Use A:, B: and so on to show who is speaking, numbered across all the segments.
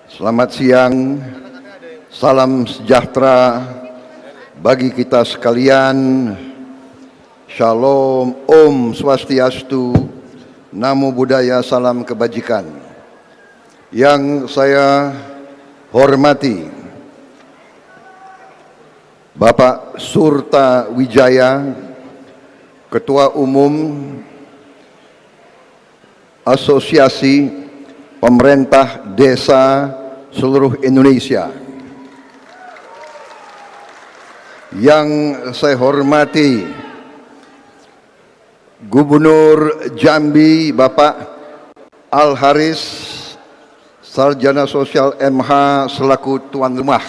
A: Selamat siang, salam sejahtera bagi kita sekalian. Shalom, Om Swastiastu, Namo Buddhaya, salam kebajikan. Yang saya hormati Bapak Surta Wijaya, Ketua Umum Asosiasi Pemerintah Desa seluruh Indonesia. Yang saya hormati Gubernur Jambi Bapak Al Haris, Sarjana Sosial MH selaku tuan rumah,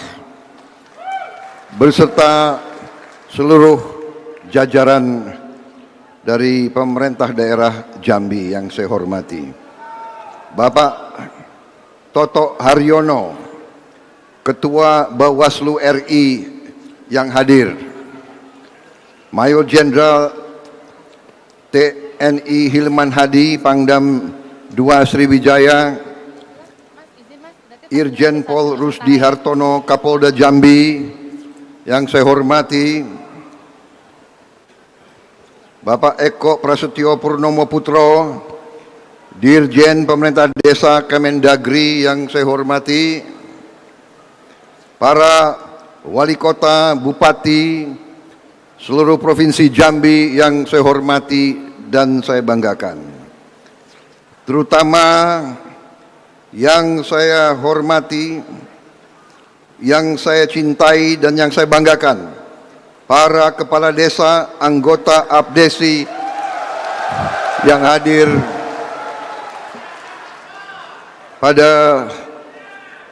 A: beserta seluruh jajaran dari pemerintah daerah Jambi yang saya hormati. Bapak Toto Haryono, Ketua Bawaslu RI yang hadir, Mayor Jenderal TNI Hilman Hadi, Pangdam 2 Sriwijaya, Irjen Pol Rusdi Hartono, Kapolda Jambi yang saya hormati, Bapak Eko Prasetyo Purnomo Putro, Dirjen Pemerintah Desa Kemendagri yang saya hormati, para wali kota, bupati, seluruh provinsi Jambi yang saya hormati dan saya banggakan. Terutama yang saya hormati, yang saya cintai dan yang saya banggakan, para kepala desa, anggota APDESI yang hadir pada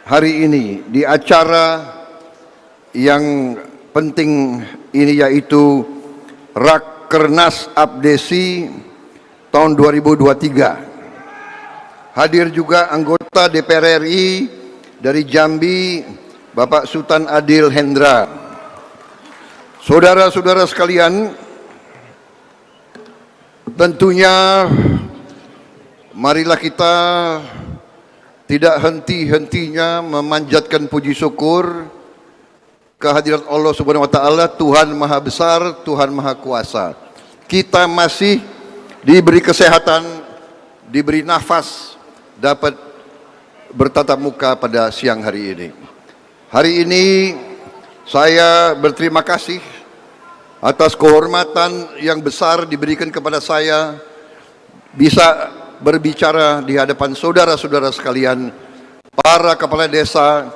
A: hari ini di acara yang penting ini, yaitu Rakernas APDESI tahun 2023. Hadir juga anggota DPR RI dari Jambi, Bapak Sultan Adil Hendra. Saudara-saudara sekalian, tentunya marilah kita tidak henti-hentinya memanjatkan puji syukur kehadirat Allah Subhanahu wa taala, Tuhan Maha Besar, Tuhan Maha Kuasa. Kita masih diberi kesehatan, diberi nafas, dapat bertatap muka pada siang hari ini. Hari ini saya berterima kasih atas kehormatan yang besar diberikan kepada saya bisa berbicara di hadapan saudara-saudara sekalian, para kepala desa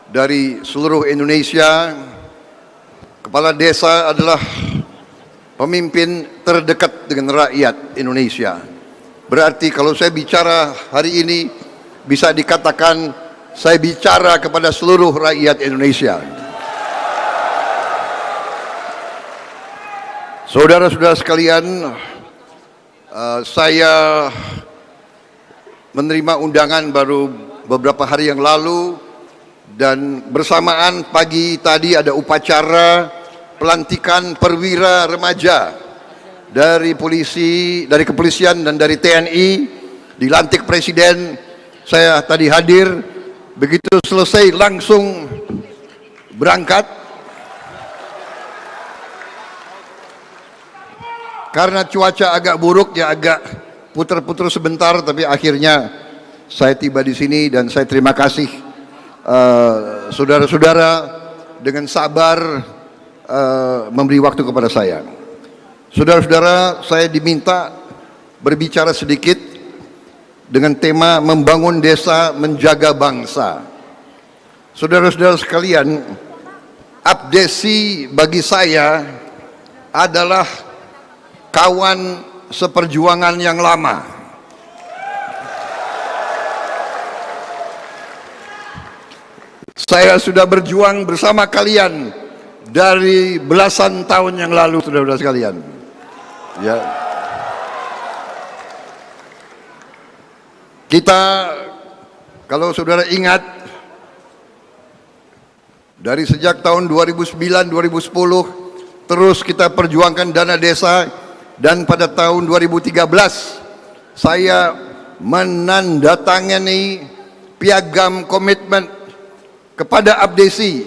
A: dari seluruh Indonesia. Kepala desa adalah pemimpin terdekat dengan rakyat Indonesia. Berarti kalau saya bicara hari ini, bisa dikatakan saya bicara kepada seluruh rakyat Indonesia. Saudara-saudara sekalian, saya menerima undangan baru beberapa hari yang lalu, dan bersamaan pagi tadi ada upacara pelantikan perwira remaja dari polisi, dari kepolisian dan dari TNI, dilantik Presiden. Saya tadi hadir, begitu selesai langsung berangkat. Karena cuaca agak buruk, ya agak putar-putar sebentar, tapi akhirnya saya tiba di sini dan saya terima kasih saudara-saudara dengan sabar memberi waktu kepada saya. Saudara-saudara, saya diminta berbicara sedikit dengan tema membangun desa, menjaga bangsa. Saudara-saudara sekalian, APDESI bagi saya adalah kawan seperjuangan yang lama. Saya sudah berjuang bersama kalian dari belasan tahun yang lalu, saudara-saudara sekalian. Ya. Kita, kalau saudara ingat, dari sejak tahun 2009-2010 terus kita perjuangkan dana desa. Dan pada tahun 2013 saya menandatangani piagam komitmen kepada Abdesi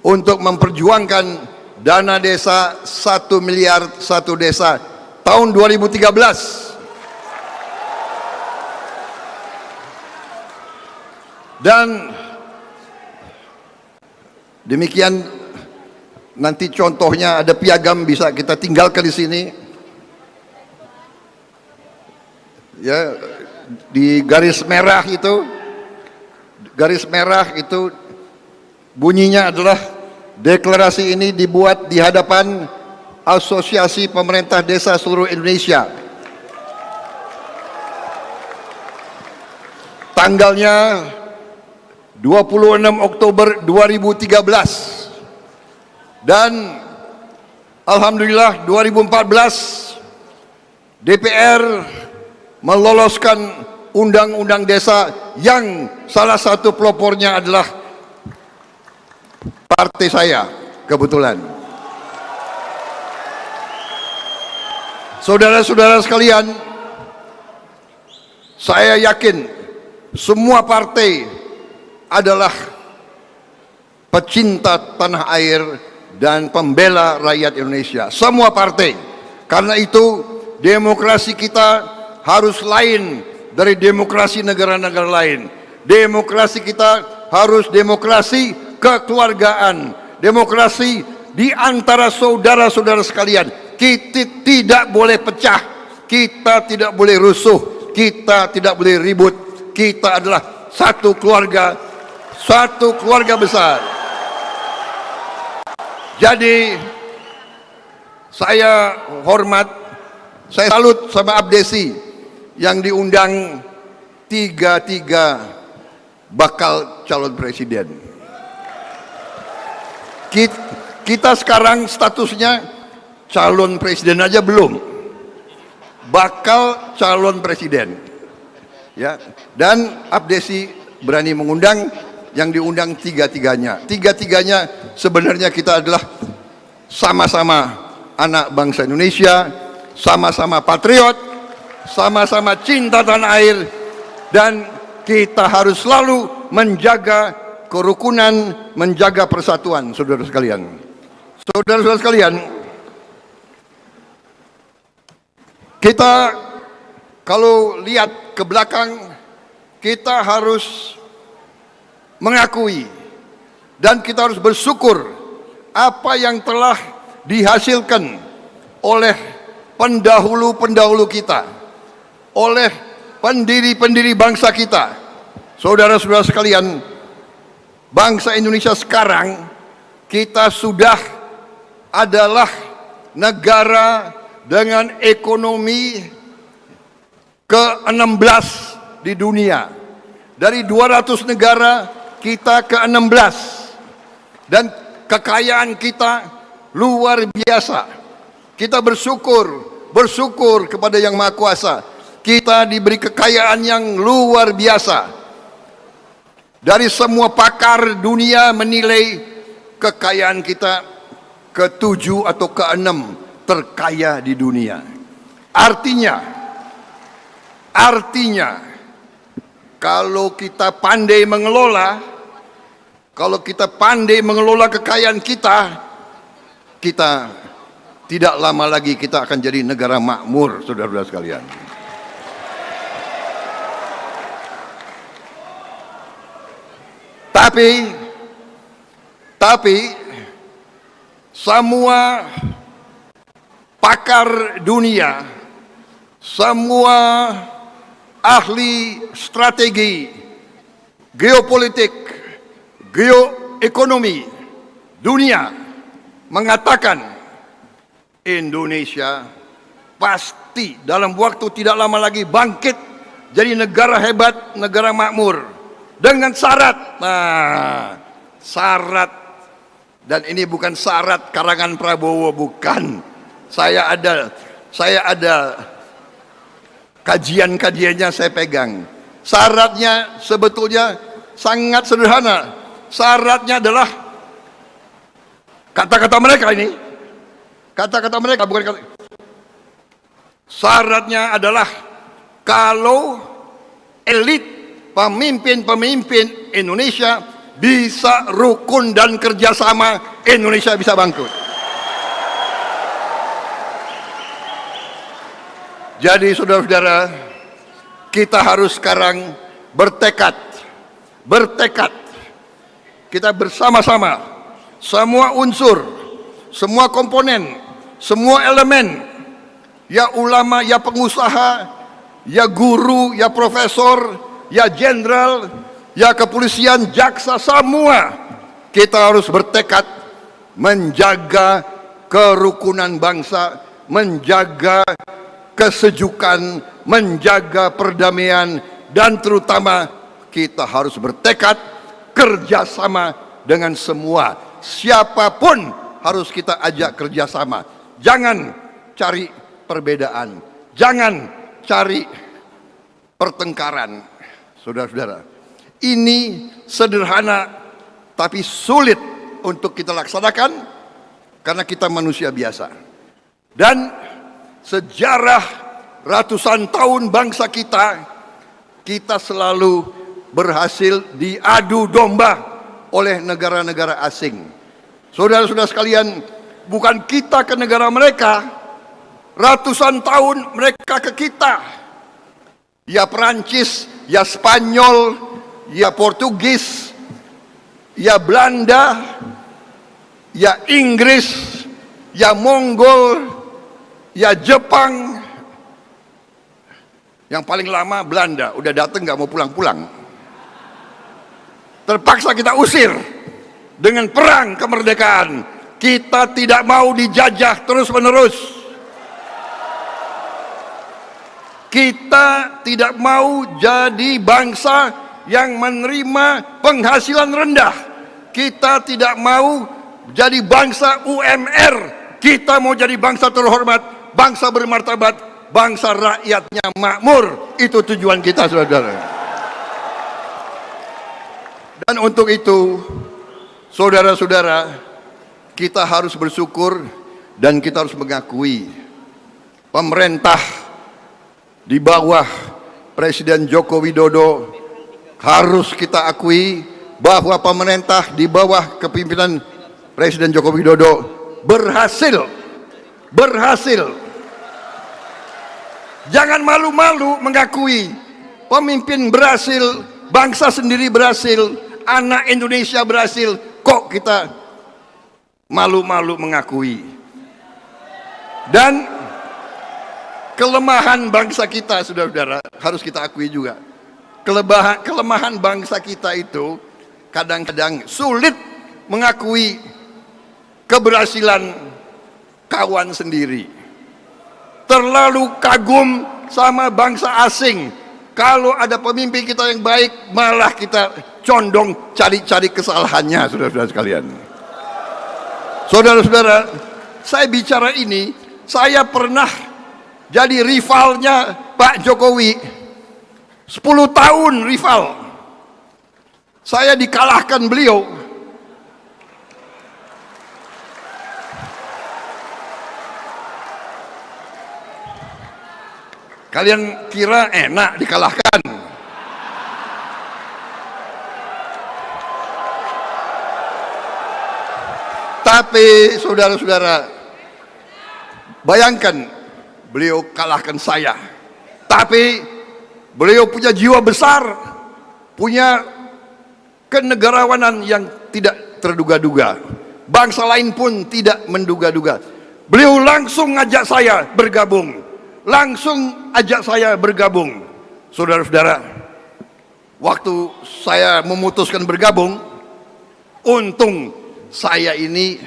A: untuk memperjuangkan dana desa 1 miliar satu desa tahun 2013. Dan demikian, nanti contohnya ada piagam bisa kita tinggalkan di sini. Ya, di garis merah itu bunyinya adalah deklarasi ini dibuat di hadapan Asosiasi Pemerintah Desa seluruh Indonesia. Tanggalnya 26 Oktober 2013 dan alhamdulillah 2014 DPR meloloskan undang-undang desa yang salah satu pelopornya adalah partai saya kebetulan. Saudara-saudara sekalian, saya yakin semua partai adalah pecinta tanah air dan pembela rakyat Indonesia. Semua partai. Karena itu demokrasi kita harus lain dari demokrasi negara-negara lain. Demokrasi kita harus demokrasi kekeluargaan. Demokrasi di antara saudara-saudara sekalian. Kita tidak boleh pecah. Kita tidak boleh rusuh. Kita tidak boleh ribut. Kita adalah satu keluarga besar. Jadi saya hormat, saya salut sama Abdesi yang diundang 33 bakal calon presiden. Kita sekarang statusnya calon presiden aja belum, bakal calon presiden. Ya, dan Abdesi berani mengundang, yang diundang tiga-tiganya. Tiga-tiganya sebenarnya kita adalah sama-sama anak bangsa Indonesia, sama-sama patriot, sama-sama cinta tanah air, dan kita harus selalu menjaga kerukunan, menjaga persatuan, saudara sekalian. Saudara-saudara sekalian, kita kalau lihat ke belakang, kita harus mengakui dan kita harus bersyukur apa yang telah dihasilkan oleh pendahulu-pendahulu kita, oleh pendiri-pendiri bangsa kita. Saudara-saudara sekalian, bangsa Indonesia sekarang kita sudah adalah negara dengan ekonomi ke-16 di dunia. Dari 200 negara kita ke-16 dan kekayaan kita luar biasa. Kita bersyukur kepada Yang Maha Kuasa. Kita diberi kekayaan yang luar biasa. Dari semua pakar dunia menilai kekayaan kita ke-7 atau ke-6 terkaya di dunia. Artinya kalau kita pandai mengelola, kekayaan kita tidak lama lagi kita akan jadi negara makmur, saudara-saudara sekalian. Tapi semua pakar dunia, semua ahli strategi, geopolitik, geoekonomi dunia mengatakan Indonesia pasti dalam waktu tidak lama lagi bangkit jadi negara hebat, negara makmur dengan syarat. Nah, syarat, dan ini bukan syarat karangan Prabowo, bukan. Saya ada kajian-kajiannya, saya pegang. Syaratnya sebetulnya sangat sederhana. Syaratnya adalah kata-kata mereka ini. Kata-kata mereka bukan kata. Syaratnya adalah kalau elit pemimpin-pemimpin Indonesia bisa rukun dan kerjasama, Indonesia bisa bangkrut. Jadi saudara-saudara, kita harus sekarang bertekad, kita bersama-sama, semua unsur, semua komponen, semua elemen, ya ulama, ya pengusaha, ya guru, ya profesor, ya jenderal, ya kepolisian, jaksa, semua kita harus bertekad menjaga kerukunan bangsa, menjaga kesejukan, menjaga perdamaian, dan terutama kita harus bertekad kerjasama dengan semua. Siapapun harus kita ajak kerjasama. Jangan cari perbedaan, jangan cari pertengkaran. Saudara-saudara, ini sederhana tapi sulit untuk kita laksanakan karena kita manusia biasa. Dan sejarah ratusan tahun bangsa kita selalu berhasil diadu domba oleh negara-negara asing. Saudara-saudara sekalian, bukan kita ke negara mereka, ratusan tahun mereka ke kita. Ya Perancis, ya Spanyol, ya Portugis, ya Belanda, ya Inggris, ya Mongol, ya Jepang. Yang paling lama Belanda, udah datang nggak mau pulang-pulang. Terpaksa kita usir dengan perang kemerdekaan. Kita tidak mau dijajah terus-menerus. Kita tidak mau jadi bangsa yang menerima penghasilan rendah. Kita tidak mau jadi bangsa UMR. Kita mau jadi bangsa terhormat, bangsa bermartabat, bangsa rakyatnya makmur. Itu tujuan kita, saudara. Dan untuk itu, saudara-saudara, kita harus bersyukur dan kita harus mengakui pemerintah di bawah Presiden Joko Widodo, harus kita akui bahwa pemerintah di bawah kepemimpinan Presiden Joko Widodo berhasil. Jangan malu-malu mengakui pemimpin berhasil, bangsa sendiri berhasil, anak Indonesia berhasil. Kok kita malu-malu mengakui? Dan kelemahan bangsa kita, saudara-saudara, harus kita akui juga. Kelemahan bangsa kita itu kadang-kadang sulit mengakui keberhasilan kawan sendiri. Terlalu kagum sama bangsa asing. Kalau ada pemimpin kita yang baik, malah kita condong cari-cari kesalahannya, saudara-saudara sekalian. Saudara-saudara, saya bicara ini, saya pernah jadi rivalnya Pak Jokowi. 10 tahun rival. Saya dikalahkan beliau. Kalian kira enak dikalahkan? Tapi saudara-saudara, bayangkan beliau kalahkan saya. Tapi beliau punya jiwa besar, punya kenegarawanan yang tidak terduga-duga. Bangsa lain pun tidak menduga-duga. Beliau langsung ngajak saya bergabung. Saudara-saudara, waktu saya memutuskan bergabung, untung saya ini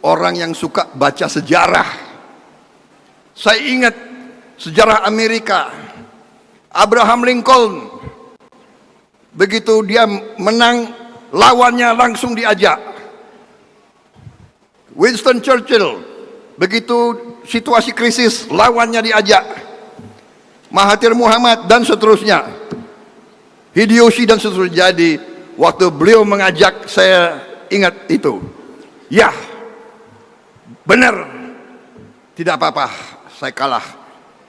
A: orang yang suka baca sejarah. Saya ingat sejarah Amerika. Abraham Lincoln, begitu dia menang, lawannya langsung diajak. Winston Churchill, begitu situasi krisis, lawannya diajak. Mahathir Muhammad dan seterusnya, Hideyoshi dan seterusnya. Jadi waktu beliau mengajak, saya ingat itu. Ya, benar, tidak apa-apa saya kalah,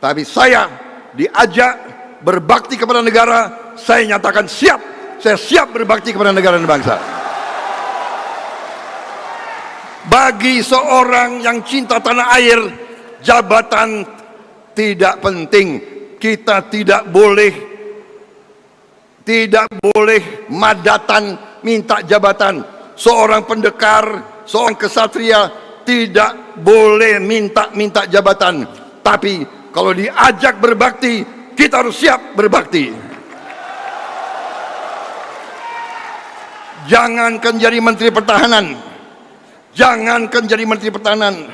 A: tapi saya diajak berbakti kepada negara, saya nyatakan siap. Saya siap berbakti kepada negara dan bangsa. Bagi seorang yang cinta tanah air, jabatan tidak penting. Kita tidak boleh madatan minta jabatan. Seorang pendekar, seorang kesatria tidak boleh minta jabatan. Tapi kalau diajak berbakti, kita harus siap berbakti. Jangankan jadi menteri pertahanan,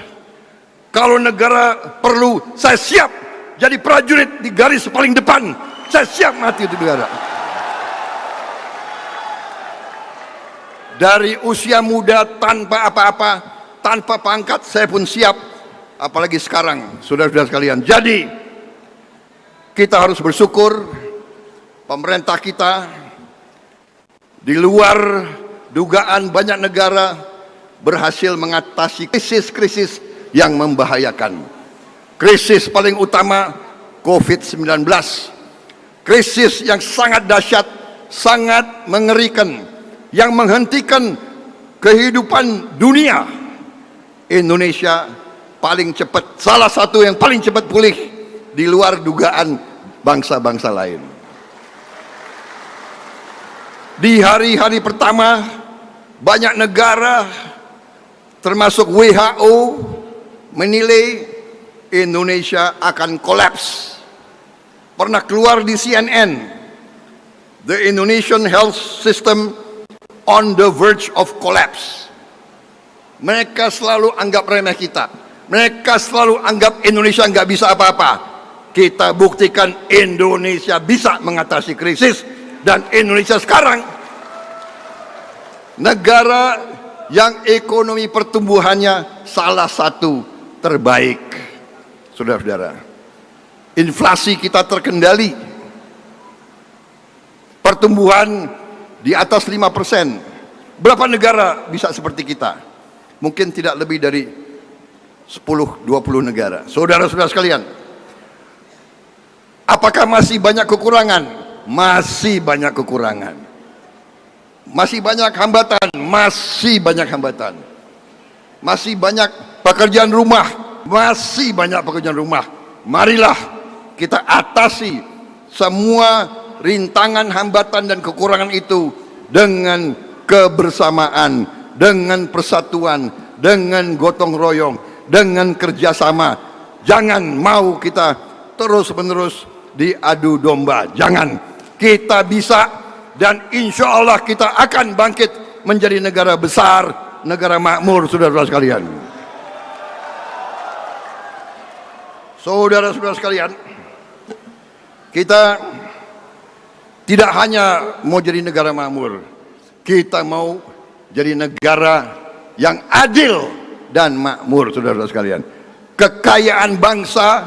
A: kalau negara perlu, saya siap jadi prajurit di garis paling depan. Saya siap mati untuk negara. Dari usia muda tanpa apa-apa, tanpa pangkat, saya pun siap. Apalagi sekarang, saudara-saudara sekalian. Jadi kita harus bersyukur pemerintah kita di luar dugaan banyak negara berhasil mengatasi krisis-krisis yang membahayakan. Krisis paling utama COVID-19, krisis yang sangat dahsyat, sangat mengerikan, yang menghentikan kehidupan dunia. Indonesia paling cepat, salah satu yang paling cepat pulih di luar dugaan bangsa-bangsa lain. Di hari-hari pertama, banyak negara termasuk WHO menilai Indonesia akan kolaps. Pernah keluar di CNN, the Indonesian health system on the verge of collapse. Mereka selalu anggap remeh kita. Mereka selalu anggap Indonesia nggak bisa apa-apa. Kita buktikan Indonesia bisa mengatasi krisis. Dan Indonesia sekarang negara yang ekonomi pertumbuhannya salah satu terbaik. Saudara-saudara, inflasi kita terkendali, pertumbuhan di atas 5%. Berapa negara bisa seperti kita? Mungkin tidak lebih dari 10-20 negara. Saudara-saudara sekalian, apakah masih banyak kekurangan? Masih banyak kekurangan. Masih banyak hambatan, masih banyak hambatan. Masih banyak pekerjaan rumah, masih banyak pekerjaan rumah. Marilah kita atasi semua rintangan, hambatan dan kekurangan itu dengan kebersamaan, dengan persatuan, dengan gotong royong, dengan kerjasama. Jangan mau kita terus-menerus diadu domba. Jangan. Kita bisa, dan insya Allah kita akan bangkit menjadi negara besar, negara makmur, saudara-saudara sekalian. Saudara-saudara sekalian, kita tidak hanya mau jadi negara makmur, kita mau jadi negara yang adil dan makmur, saudara-saudara sekalian. Kekayaan bangsa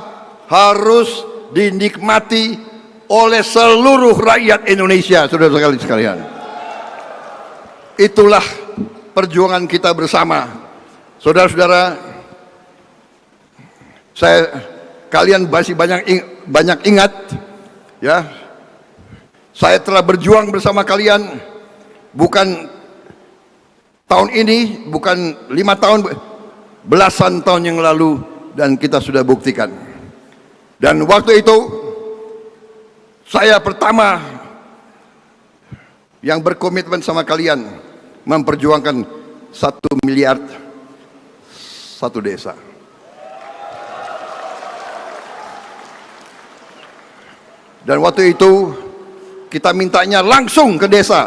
A: harus dinikmati oleh seluruh rakyat Indonesia, saudara-saudara sekalian. Itulah perjuangan kita bersama. Saudara-saudara, kalian masih banyak ingat, ya, saya telah berjuang bersama kalian bukan tahun ini, bukan 5 tahun, belasan tahun yang lalu, dan kita sudah buktikan. Dan waktu itu saya pertama yang berkomitmen sama kalian memperjuangkan 1 miliar satu desa. Dan waktu itu kita mintanya langsung ke desa.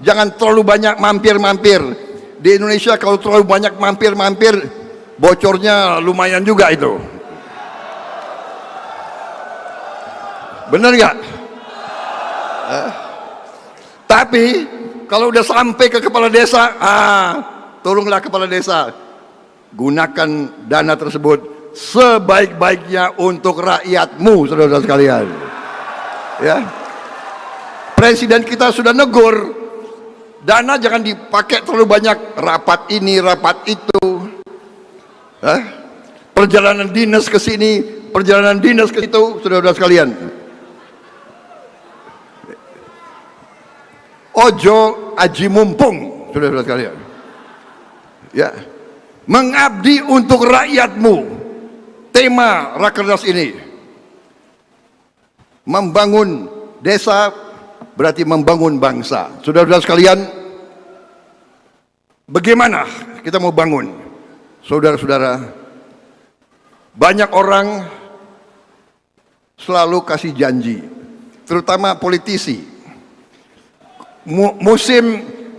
A: Jangan terlalu banyak mampir-mampir. Di Indonesia kalau terlalu banyak mampir-mampir, bocornya lumayan juga itu. Benar nggak? Tapi kalau udah sampai ke kepala desa, tolonglah kepala desa, gunakan dana tersebut sebaik-baiknya untuk rakyatmu, saudara-saudara sekalian. Ya, Presiden kita sudah negur, dana jangan dipakai terlalu banyak, rapat ini, rapat itu, perjalanan dinas ke sini, perjalanan dinas ke situ, saudara-saudara sekalian. ojo aji mumpung, saudara-saudara sekalian. Ya, mengabdi untuk rakyatmu. Tema Rakernas ini, membangun desa berarti membangun bangsa. Saudara-saudara sekalian, bagaimana kita mau bangun? Saudara-saudara, banyak orang selalu kasih janji, terutama politisi.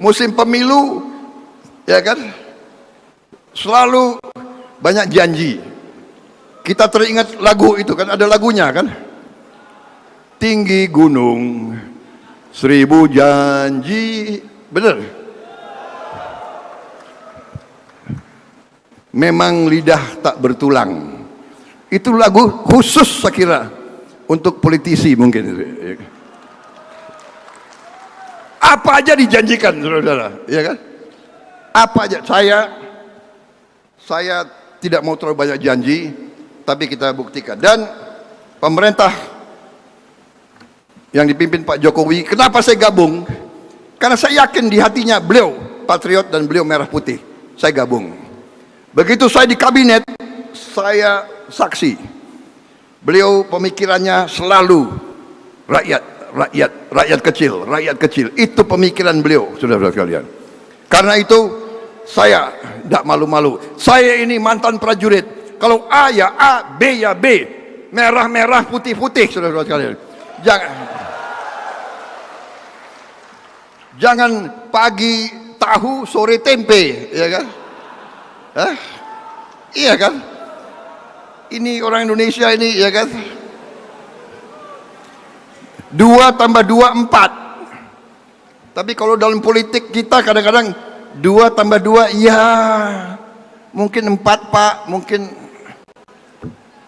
A: Musim pemilu, ya kan, selalu banyak janji. Kita teringat lagu itu kan, ada lagunya kan, tinggi gunung 1000 janji, bener. Memang lidah tak bertulang. Itu lagu khusus saya kira untuk politisi mungkin. Apa aja dijanjikan, saudara-saudara, ya kan? Apa aja. Saya tidak mau terlalu banyak janji, tapi kita buktikan. Dan pemerintah yang dipimpin Pak Jokowi, kenapa saya gabung? Karena saya yakin di hatinya beliau patriot dan beliau merah putih. Saya gabung. Begitu saya di kabinet, saya saksi. Beliau pemikirannya selalu rakyat kecil. Itu pemikiran beliau, saudara-saudara sekalian. Karena itu saya tidak malu-malu. Saya ini mantan prajurit. Kalau A ya A, B ya B. Merah-merah, putih-putih, saudara-saudara sekalian. Jangan pagi tahu, sore tempe, ya kan? Hah? Iya kan? Ini orang Indonesia ini, ya kan? 2 tambah 2 4. Tapi kalau dalam politik kita kadang-kadang 2 tambah 2 ya mungkin 4 Pak, mungkin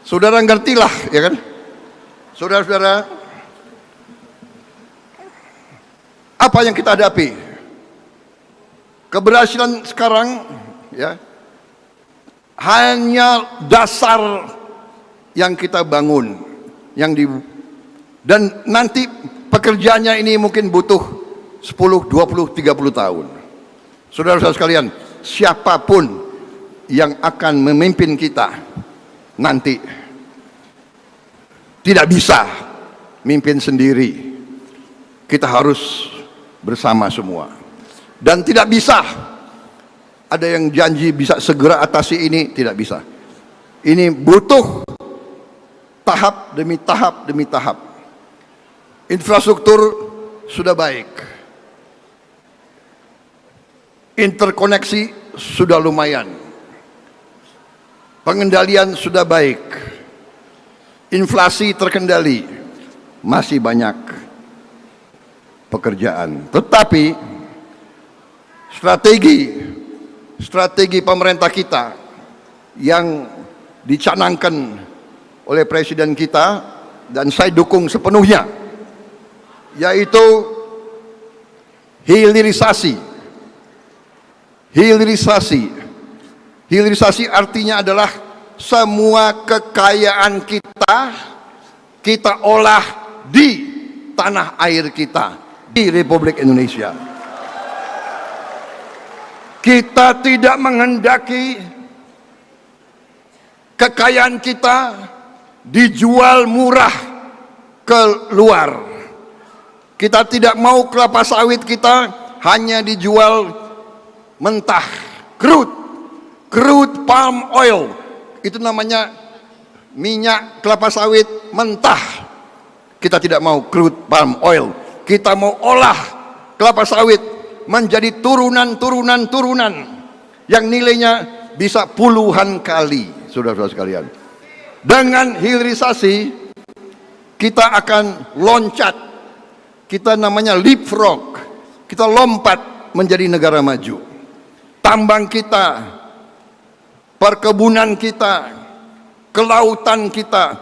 A: saudara ngertilah, ya kan? Saudara-saudara, apa yang kita hadapi? Keberhasilan sekarang, ya, hanya dasar yang kita bangun, dan nanti pekerjaannya ini mungkin butuh 10, 20, 30 tahun. Saudara-saudara sekalian, siapapun yang akan memimpin kita nanti tidak bisa mimpin sendiri. Kita harus bersama semua. Dan tidak bisa ada yang janji bisa segera atasi ini, tidak bisa. Ini butuh tahap demi tahap demi tahap. Infrastruktur sudah baik, interkoneksi sudah lumayan, pengendalian sudah baik, inflasi terkendali, masih banyak pekerjaan. Tetapi strategi pemerintah kita yang dicanangkan oleh presiden kita dan saya dukung sepenuhnya, yaitu hilirisasi. Hilirisasi artinya adalah semua kekayaan kita olah di tanah air kita, di Republik Indonesia. Kita tidak menghendaki kekayaan kita dijual murah ke luar. Kita tidak mau kelapa sawit kita hanya dijual mentah, crude palm oil. Itu namanya minyak kelapa sawit mentah. Kita tidak mau crude palm oil. Kita mau olah kelapa sawit menjadi turunan yang nilainya bisa puluhan kali, saudara-saudara sekalian. Dengan hilirisasi kita akan loncat, kita namanya leapfrog, kita lompat menjadi negara maju. Tambang kita, perkebunan kita, kelautan kita,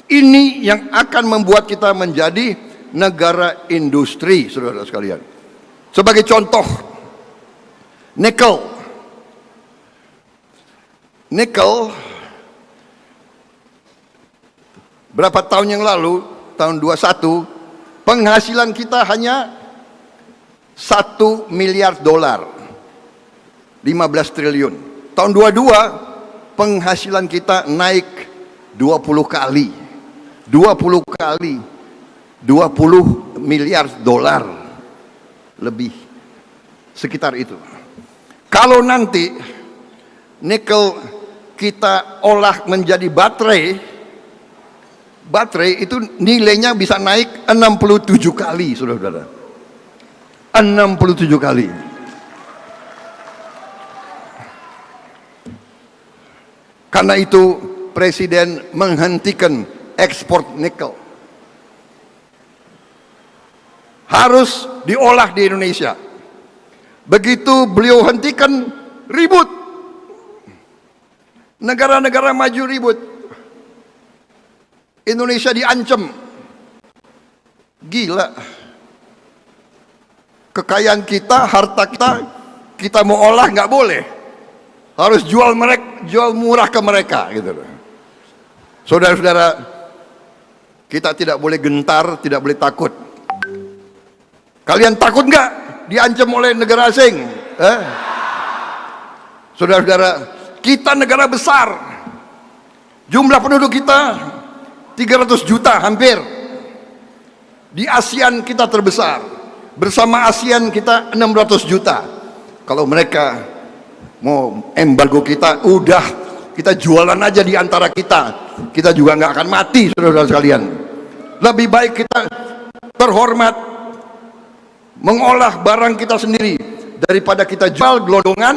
A: ini yang akan membuat kita menjadi negara industri, saudara-saudara sekalian. Sebagai contoh, nikel berapa tahun yang lalu, tahun 21, penghasilan kita hanya 1 miliar dolar, 15 triliun. Tahun 22 penghasilan kita naik 20 kali, 20 kali, 20 miliar dolar lebih, sekitar itu. Kalau nanti nikel kita olah menjadi baterai itu nilainya bisa naik 67 kali, saudara-saudara. 67 kali. Karena itu Presiden menghentikan ekspor nikel. Harus diolah di Indonesia. Begitu beliau hentikan, ribut. Negara-negara maju ribut. Indonesia diancam. Gila. Kekayaan kita, harta kita mau olah nggak boleh. Harus jual murah ke mereka, gitu. Saudara-saudara, kita tidak boleh gentar, tidak boleh takut. Kalian takut nggak diancam oleh negara asing? Saudara-saudara, kita negara besar. Jumlah penduduk kita 300 juta hampir. Di ASEAN kita terbesar. Bersama ASEAN kita 600 juta. Kalau mereka mau embargo kita, udah kita jualan aja di antara kita. Kita juga nggak akan mati, saudara-saudara sekalian. Lebih baik kita terhormat mengolah barang kita sendiri daripada kita jual gelondongan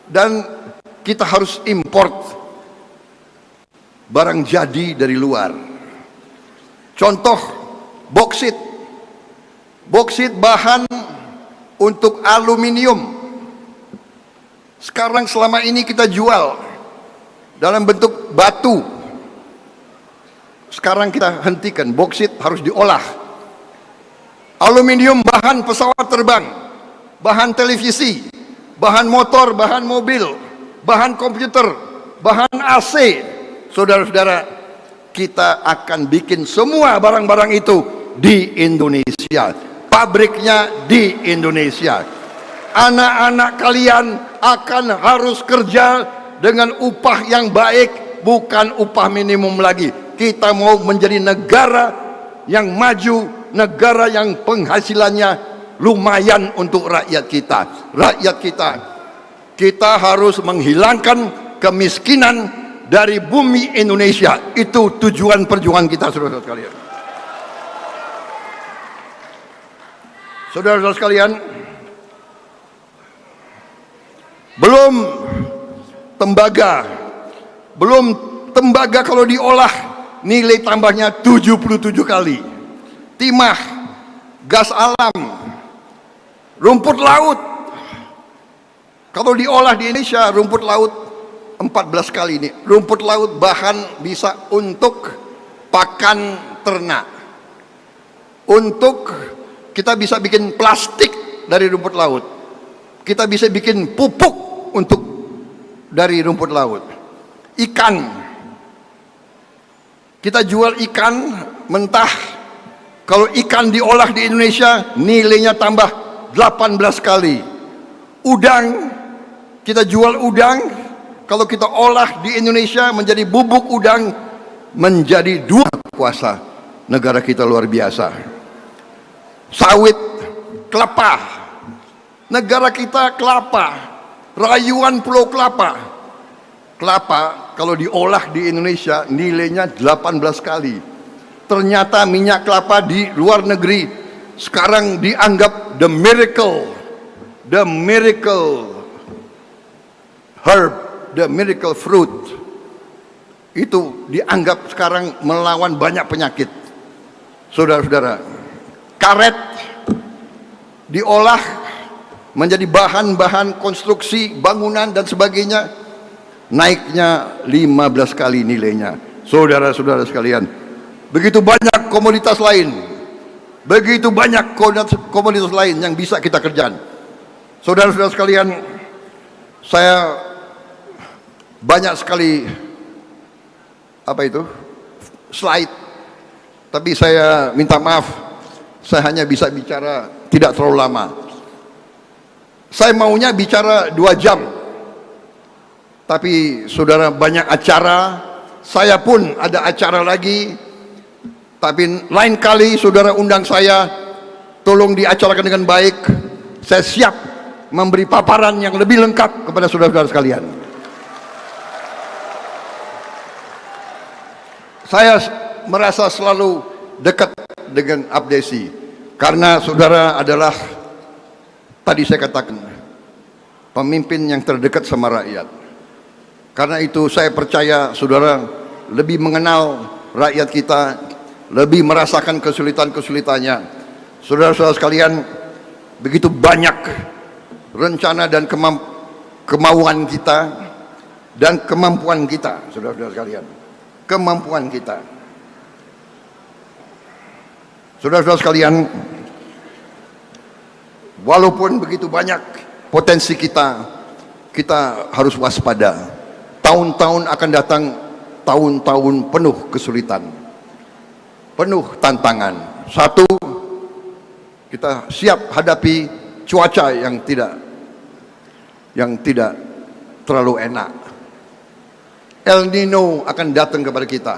A: dan kita harus import barang jadi dari luar. Contoh boksit. Boksit bahan untuk aluminium. Sekarang selama ini kita jual dalam bentuk batu. Sekarang kita hentikan, boksit harus diolah. Aluminium bahan pesawat terbang, bahan televisi, bahan motor, bahan mobil, bahan komputer, bahan AC. Saudara-saudara, kita akan bikin semua barang-barang itu di Indonesia. Pabriknya di Indonesia. Anak-anak kalian akan harus kerja dengan upah yang baik, bukan upah minimum lagi. Kita mau menjadi negara yang maju, negara yang penghasilannya lumayan untuk rakyat kita. Rakyat kita harus menghilangkan kemiskinan dari bumi Indonesia. Itu tujuan perjuangan kita, saudara-saudara sekalian. Saudara-saudara sekalian, belum tembaga kalau diolah nilai tambahnya 77 kali. Timah, gas alam, rumput laut. Kalau diolah di Indonesia, rumput laut 14 kali ini. Rumput laut bahan bisa untuk pakan ternak. Untuk kita bisa bikin plastik dari rumput laut. Kita bisa bikin pupuk dari rumput laut. Ikan. Kita jual ikan mentah. Kalau ikan diolah di Indonesia, nilainya tambah 18 kali. Udang, kita jual udang. Kalau kita olah di Indonesia menjadi bubuk udang, menjadi 2 kuasa negara kita luar biasa. Sawit, kelapa, negara kita kelapa, rayuan pulau kelapa. Kelapa kalau diolah di Indonesia nilainya 18 kali. Ternyata minyak kelapa di luar negeri sekarang dianggap the miracle herb, the miracle fruit. Itu dianggap sekarang melawan banyak penyakit. Saudara-saudara, karet diolah menjadi bahan-bahan konstruksi bangunan dan sebagainya, naiknya 15 kali nilainya. Saudara-saudara sekalian, begitu banyak komoditas lain, begitu banyak komoditas lain yang bisa kita kerjakan. Saudara-saudara sekalian, saya banyak sekali slide, tapi saya minta maaf, saya hanya bisa bicara tidak terlalu lama. Saya maunya bicara 2 jam, tapi saudara banyak acara, saya pun ada acara lagi. Tapi lain kali saudara undang saya, tolong diacarakan dengan baik. Saya siap memberi paparan yang lebih lengkap kepada saudara-saudara sekalian. Saya merasa selalu dekat dengan Abdesi karena saudara adalah, tadi saya katakan, pemimpin yang terdekat sama rakyat. Karena itu saya percaya saudara lebih mengenal rakyat kita, lebih merasakan kesulitan-kesulitannya. Saudara-saudara sekalian, begitu banyak rencana dan kemauan kita dan kemampuan kita, saudara-saudara sekalian. Kemampuan kita. Saudara-saudara sekalian, walaupun begitu banyak potensi kita, kita harus waspada. Tahun-tahun akan datang, tahun-tahun penuh kesulitan, penuh tantangan. Satu, kita siap hadapi cuaca yang tidak terlalu enak. El Nino akan datang kepada kita.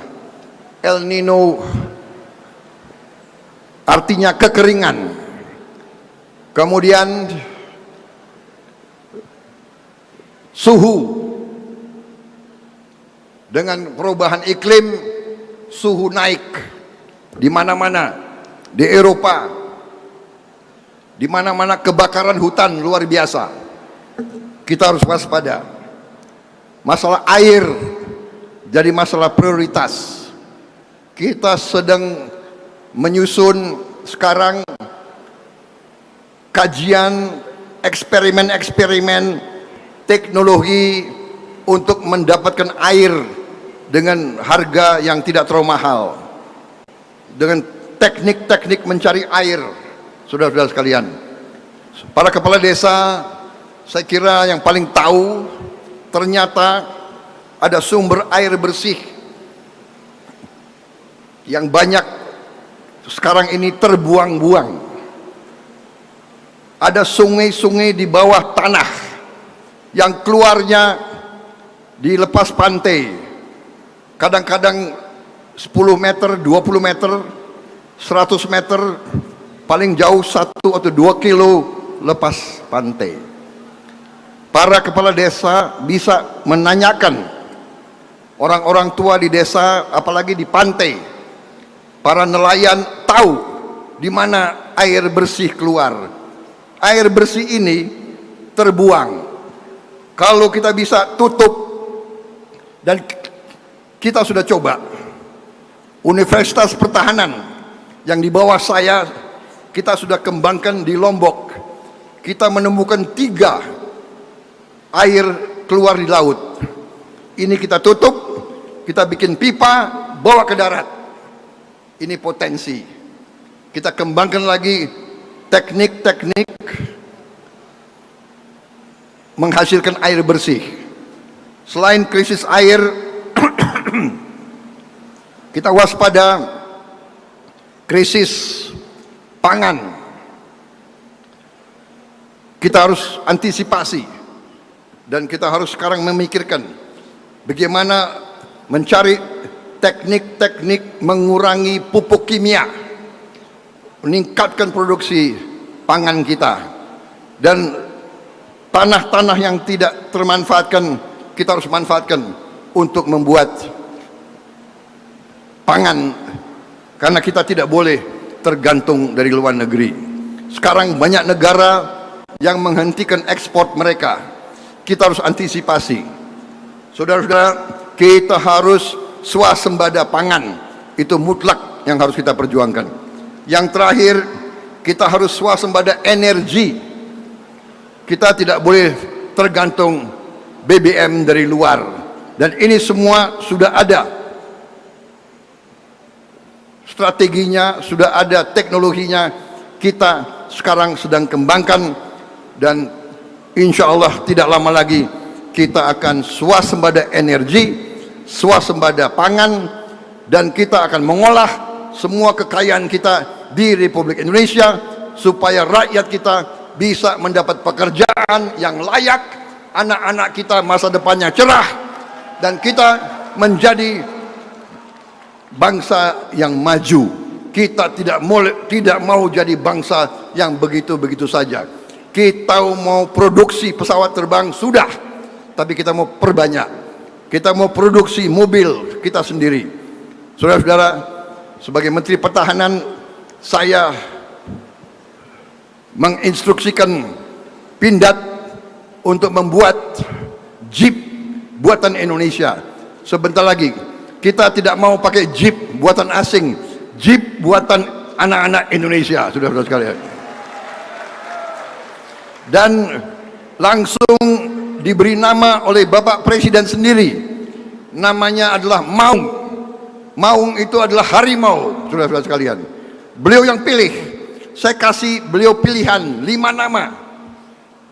A: El Nino artinya kekeringan. Kemudian suhu, dengan perubahan iklim, suhu naik di mana-mana, di Eropa, di mana-mana kebakaran hutan luar biasa. Kita harus waspada. Masalah air jadi masalah prioritas. Kita sedang menyusun sekarang kajian, eksperimen-eksperimen teknologi untuk mendapatkan air dengan harga yang tidak terlalu mahal, dengan teknik-teknik mencari air. Saudara-saudara sekalian, para kepala desa, saya kira yang paling tahu, ternyata ada sumber air bersih yang banyak sekarang ini terbuang-buang. Ada sungai-sungai di bawah tanah yang keluarnya di lepas pantai, kadang-kadang 10 meter, 20 meter, 100 meter, paling jauh 1 atau 2 kilo lepas pantai. Para kepala desa bisa menanyakan orang-orang tua di desa, apalagi di pantai. Para nelayan tahu di mana air bersih keluar. Air bersih ini terbuang. Kalau kita bisa tutup, dan kita sudah coba, Universitas Pertahanan yang di bawah saya, kita sudah kembangkan di Lombok. Kita menemukan 3 air keluar di laut. Ini kita tutup, kita bikin pipa, bawa ke darat. Ini potensi. Kita kembangkan lagi teknik-teknik menghasilkan air bersih. Selain krisis air, kita waspada krisis pangan. Kita harus antisipasi, dan kita harus sekarang memikirkan bagaimana mencari teknik-teknik mengurangi pupuk kimia, meningkatkan produksi pangan kita. Dan tanah-tanah yang tidak termanfaatkan, kita harus manfaatkan untuk membuat pangan, karena kita tidak boleh tergantung dari luar negeri. Sekarang banyak negara yang menghentikan ekspor mereka. Kita harus antisipasi. Saudara-saudara, kita harus swasembada pangan. Itu mutlak yang harus kita perjuangkan. Yang terakhir, kita harus swasembada energi. Kita tidak boleh tergantung BBM dari luar. Dan ini semua sudah ada strateginya, sudah ada teknologinya. Kita sekarang sedang kembangkan, dan insya Allah tidak lama lagi kita akan swasembada energi, swasembada pangan, dan kita akan mengolah semua kekayaan kita di Republik Indonesia supaya rakyat kita bisa mendapat pekerjaan yang layak, anak-anak kita masa depannya cerah, dan kita menjadi bangsa yang maju. Kita tidak mau jadi bangsa yang begitu-begitu saja. Kita mau produksi pesawat terbang sudah, tapi kita mau perbanyak. Kita mau produksi mobil kita sendiri. Saudara-saudara, sebagai Menteri Pertahanan, saya menginstruksikan Pindad untuk membuat Jeep buatan Indonesia. Sebentar lagi kita tidak mau pakai Jeep buatan asing, Jeep buatan anak-anak Indonesia, saudara-saudara sekalian. Dan langsung diberi nama oleh Bapak Presiden sendiri. Namanya adalah Maung. Maung itu adalah harimau, saudara-saudara sekalian. Beliau yang pilih. Saya kasih beliau pilihan 5 nama.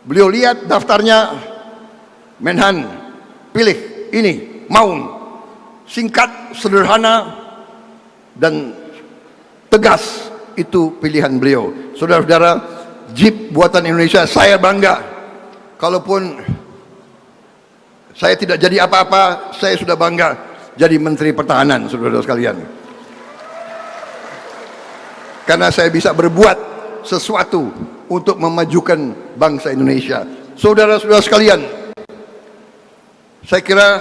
A: Beliau lihat daftarnya, Menhan, pilih ini, Maung. Singkat, sederhana, dan tegas. Itu pilihan beliau. Saudara-saudara, Jeep buatan Indonesia, saya bangga. Kalaupun saya tidak jadi apa-apa, saya sudah bangga jadi Menteri Pertahanan, saudara-saudara sekalian. Karena saya bisa berbuat sesuatu untuk memajukan bangsa Indonesia. Saudara-saudara sekalian, saya kira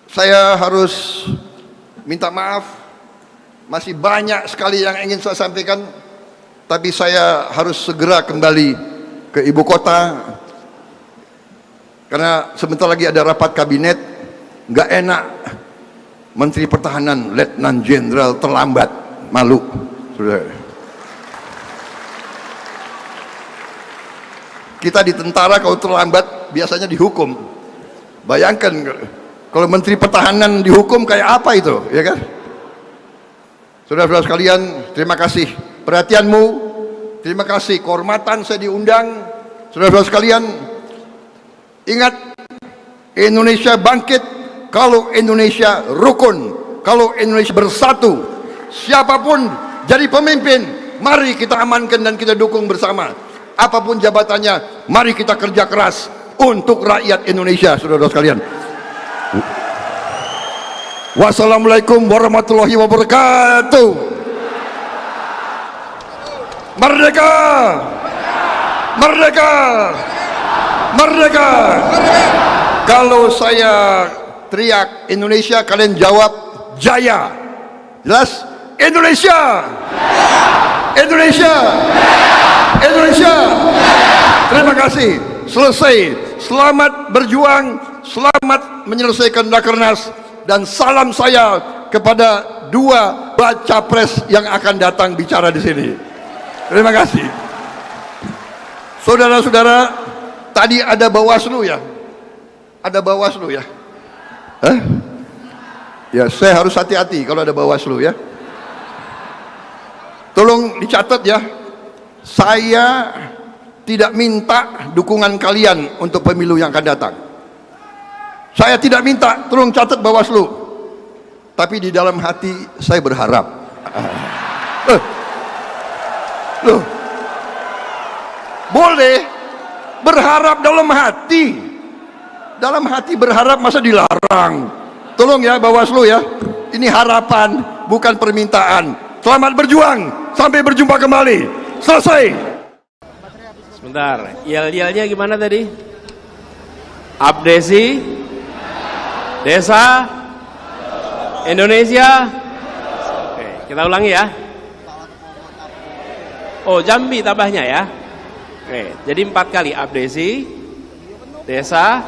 A: saya harus minta maaf. Masih banyak sekali yang ingin saya sampaikan, tapi saya harus segera kembali ke ibu kota karena sebentar lagi ada rapat kabinet. Nggak enak Menteri Pertahanan Letnan Jenderal terlambat, malu. Kita di tentara kalau terlambat biasanya dihukum. Bayangkan kalau Menteri Pertahanan dihukum kayak apa itu, ya kan? Saudara-saudara sekalian, terima kasih perhatianmu, terima kasih kehormatan saya diundang. Saudara-saudara sekalian, ingat, Indonesia bangkit kalau Indonesia rukun, kalau Indonesia bersatu. Siapapun jadi pemimpin, mari kita amankan dan kita dukung bersama. Apapun jabatannya, mari kita kerja keras untuk rakyat Indonesia, saudara-saudara sekalian. Wassalamualaikum warahmatullahi wabarakatuh. Merdeka! Merdeka! Merdeka! Kalau saya teriak Indonesia, kalian jawab Jaya. Jelas? Indonesia! Indonesia! Indonesia! Terima kasih. Selesai. Selamat berjuang, selamat menyelesaikan Rakernas, dan salam saya kepada 2 baca pres yang akan datang bicara di sini. Terima kasih. Saudara-saudara, tadi ada Bawaslu ya? Ada Bawaslu ya? Ya, saya harus hati-hati kalau ada Bawaslu ya. Tolong dicatat ya. Saya tidak minta dukungan kalian untuk pemilu yang akan datang. Saya tidak minta, tolong catat Bawaslu. Tapi di dalam hati saya berharap. Loh, boleh berharap dalam hati. Dalam hati berharap, masa dilarang? Tolong ya Bawaslu ya. Ini harapan, bukan permintaan. Selamat berjuang, sampai berjumpa kembali. Selesai.
B: Sebentar, yel-yelnya gimana tadi? Abdesi, desa, Indonesia. Oke, kita ulangi ya. Oh, Jambi tambahnya ya. Oke, jadi 4 kali. Abdesi, desa,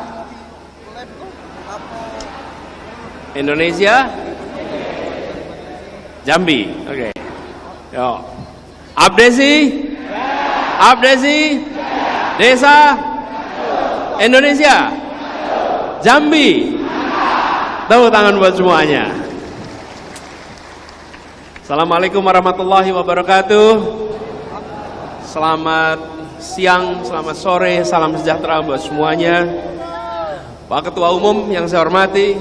B: Indonesia, Jambi. Oke. Yo. Abdesi, Abdesi, desa, Indonesia, Jambi. Tepuk tangan buat semuanya. Assalamualaikum warahmatullahi wabarakatuh. Selamat siang, selamat sore, salam sejahtera buat semuanya. Pak Ketua Umum yang saya hormati,